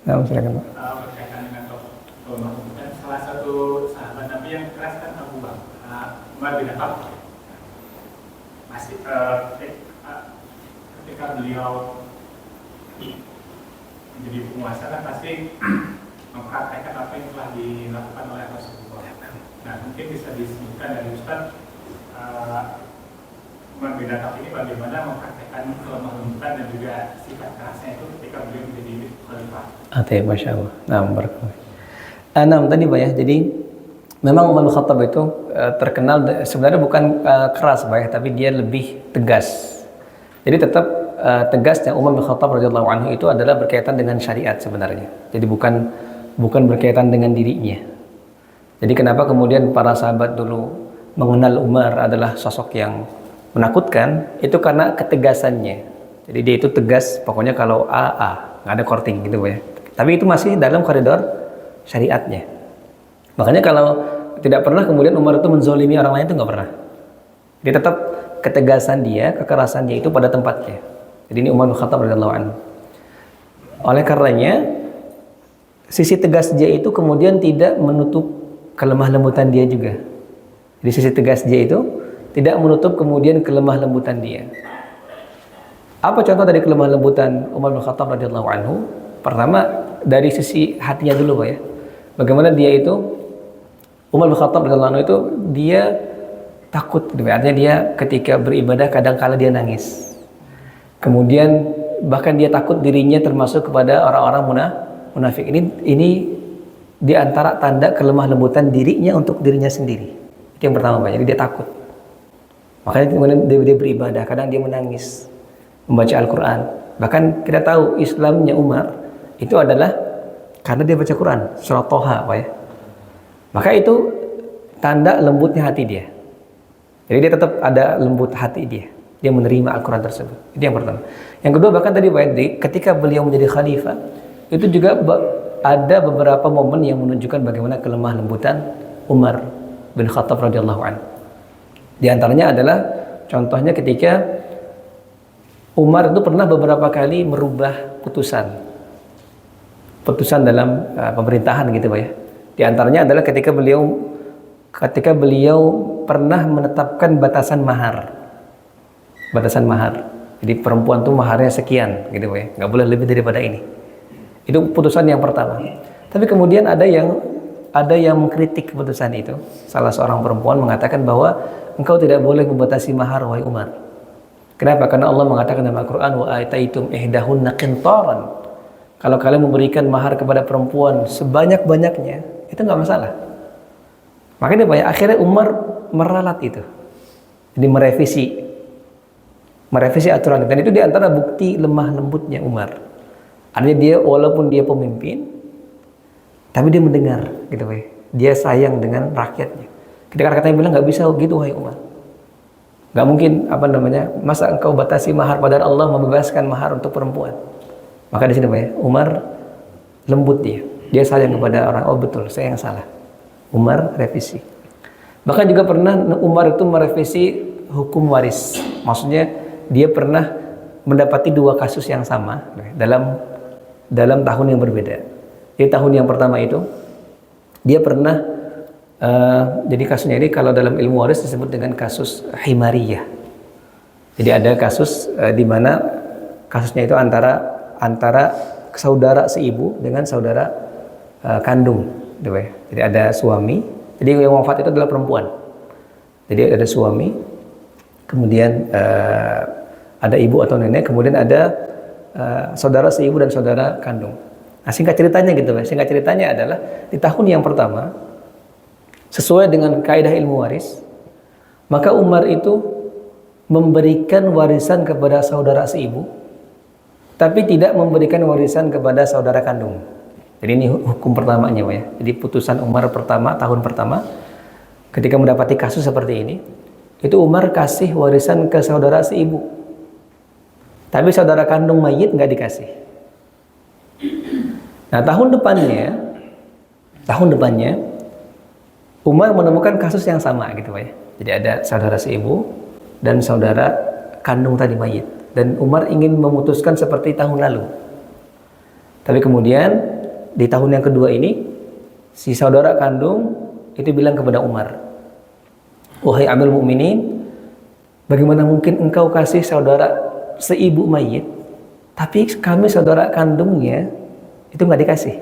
A: Nah, silakan Pak.
B: Berkaitan dengan kelemah salah satu sahabat Nabi yang keras kan Abu Bakar, Umar bin Khattab. Masih ketika beliau menjadi penguasa kan pasti mempraktekkan apa yang telah dilakukan oleh Rasulullah. Nah, mungkin bisa disebutkan dari Ustaz Umar bin Khattab ini bagaimana mempraktekkan kelemah lembutan dan juga sifat kerasnya itu ketika beliau menjadi khalifah.
A: Masya Allah. Nah, tadi Pak ya. Jadi memang Umar bin Khattab itu terkenal sebenarnya bukan keras Pak ya, tapi dia lebih tegas. Jadi tetap tegasnya Umar bin Khattab radhiyallahu anhu itu adalah berkaitan dengan syariat sebenarnya. Jadi bukan berkaitan dengan dirinya. Jadi kenapa kemudian para sahabat dulu mengenal Umar adalah sosok yang menakutkan, itu karena ketegasannya. Jadi dia itu tegas, pokoknya kalau A, nggak ada korting gitu Pak ya. Tapi itu masih dalam koridor syariatnya. Makanya kalau tidak pernah kemudian Umar itu menzolimi orang lain, itu nggak pernah. Dia tetap ketegasan dia, kekerasan dia itu pada tempatnya. Jadi ini Umar bin Khattab radhiyallahu anhu. Oleh karenanya sisi tegas dia itu kemudian tidak menutup kelemah lembutan dia juga. Jadi sisi tegas dia itu tidak menutup kemudian kelemah lembutan dia. Apa contoh dari kelemah lembutan Umar bin Khattab radhiyallahu anhu? Pertama dari sisi hatinya dulu Pak ya. Bagaimana dia itu Umar bin Khattab radhiyallahu anhu itu dia takut gitu. Artinya dia ketika beribadah kadang kala dia nangis. Kemudian bahkan dia takut dirinya termasuk kepada orang-orang munafik. Ini di antara tanda kelemah lembutan dirinya untuk dirinya sendiri. Itu yang pertama Pak. Jadi dia takut. Makanya kemudian dia beribadah, kadang dia menangis membaca Al-Quran. Bahkan kita tahu Islamnya Umar itu adalah karena dia baca Quran, surat Toha Pak ya. Maka itu tanda lembutnya hati dia. Jadi dia tetap ada lembut hati dia. Dia menerima Al-Quran tersebut. Itu yang pertama. Yang kedua bahkan tadi Pak ya, ketika beliau menjadi khalifah, itu juga ada beberapa momen yang menunjukkan bagaimana kelemah lembutan Umar bin Khattab radhiyallahu anhu. Di antaranya adalah contohnya ketika Umar itu pernah beberapa kali merubah putusan dalam pemerintahan gitu Pak ya. Di antaranya adalah ketika beliau pernah menetapkan batasan mahar. Jadi perempuan tuh maharnya sekian gitu Pak ya. Nggak boleh lebih daripada ini. Itu putusan yang pertama. Tapi kemudian ada yang mengkritik keputusan itu. Salah seorang perempuan mengatakan bahwa engkau tidak boleh membatasi mahar wahai Umar. Kenapa? Karena Allah mengatakan dalam Al-Quran wa ataitum ihdahunna qintaran. Kalau kalian memberikan mahar kepada perempuan sebanyak-banyaknya, itu nggak masalah. Makanya Pak ya, akhirnya Umar meralat itu. Jadi merevisi aturan, dan itu diantara bukti lemah lembutnya Umar. Artinya dia walaupun dia pemimpin, tapi dia mendengar gitu Pak. Dia sayang dengan rakyatnya. Ketika rakyatnya bilang nggak bisa gitu wahai Umar. Nggak mungkin masa engkau batasi mahar padahal Allah membebaskan mahar untuk perempuan. Maka di sini Pak ya, Umar lembut dia. Dia sayang kepada orang. Oh betul, saya yang salah. Umar revisi. Bahkan juga pernah Umar itu merevisi hukum waris. Maksudnya dia pernah mendapati dua kasus yang sama dalam tahun yang berbeda. Di tahun yang pertama itu dia pernah jadi kasusnya ini kalau dalam ilmu waris disebut dengan kasus himariyah. Jadi ada kasus di mana kasusnya itu antara saudara seibu dengan saudara kandung, gitu ya. Jadi ada suami, jadi yang wafat itu adalah perempuan. Jadi ada suami, kemudian ada ibu atau nenek, kemudian ada saudara seibu dan saudara kandung. Nah, singkat ceritanya gitu, Pak. Singkat ceritanya adalah di tahun yang pertama, sesuai dengan kaidah ilmu waris, maka Umar itu memberikan warisan kepada saudara seibu, tapi tidak memberikan warisan kepada saudara kandung. Jadi ini hukum pertamanya, Pak ya. Jadi putusan Umar tahun pertama, ketika mendapati kasus seperti ini, itu Umar kasih warisan ke saudara seibu, tapi saudara kandung mayit nggak dikasih. Nah tahun depannya Umar menemukan kasus yang sama gitu Pak ya. Jadi ada saudara seibu dan saudara kandung tadi mayit. Dan Umar ingin memutuskan seperti tahun lalu. Tapi kemudian di tahun yang kedua ini, si saudara kandung itu bilang kepada Umar, "Wahai Amirul Mukminin, bagaimana mungkin engkau kasih saudara seibu mayit, tapi kami saudara kandungnya itu nggak dikasih.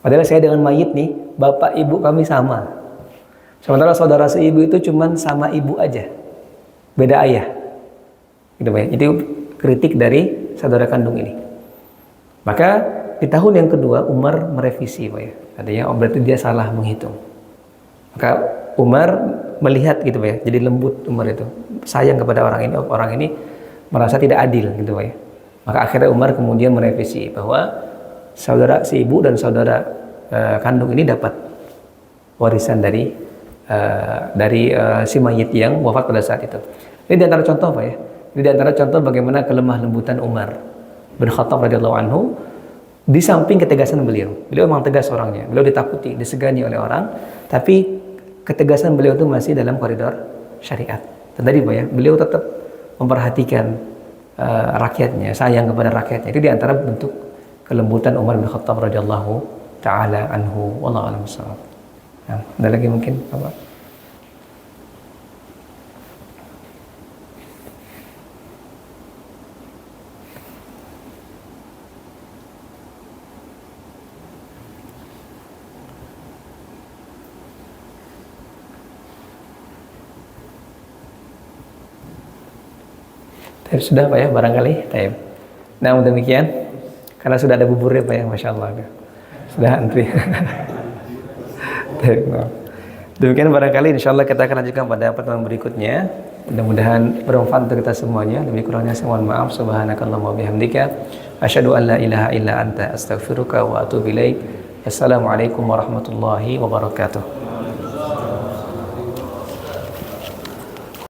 A: Padahal saya dengan mayit nih, bapak ibu kami sama. Sementara saudara seibu itu cuman sama ibu aja, beda ayah." Gitu Pak ya. Itu kritik dari saudara kandung ini. Maka di tahun yang kedua Umar merevisi Pak ya. Artinya berarti dia salah menghitung. Maka Umar melihat gitu Pak ya. Jadi lembut Umar itu. Sayang kepada orang ini merasa tidak adil gitu Pak ya. Maka akhirnya Umar kemudian merevisi bahwa saudara si ibu dan saudara kandung ini dapat warisan dari si mayit yang wafat pada saat itu. Ini di antara contoh Pak ya. Ini di antara contoh bagaimana kelemah lembutan Umar bin Khattab radhiyallahu anhu di samping ketegasan beliau. Beliau memang tegas orangnya. Beliau ditakuti, disegani oleh orang, tapi ketegasan beliau itu masih dalam koridor syariat. Dan tadi Pak ya, beliau tetap memperhatikan rakyatnya, sayang kepada rakyatnya. Itu di antara bentuk kelembutan Umar bin Khattab radhiyallahu taala anhu. Wallahu a'lam bishawab. Nah, ada lagi mungkin Bapak? Sudah Pak ya, barangkali. Nah, demikian. Karena sudah ada buburnya Pak ya, Masya Allah. Sudah antri. Demikian barangkali, insya Allah kita akan lanjutkan pada pertemuan berikutnya. Mudah-mudahan bermanfaat untuk kita semuanya. Lebih kurangnya saya mohon maaf. Subhanakallahumma wa bihamdika, asyhadu an la ilaha illa anta, astaghfiruka wa atubu ilaik. Assalamualaikum warahmatullahi wabarakatuh.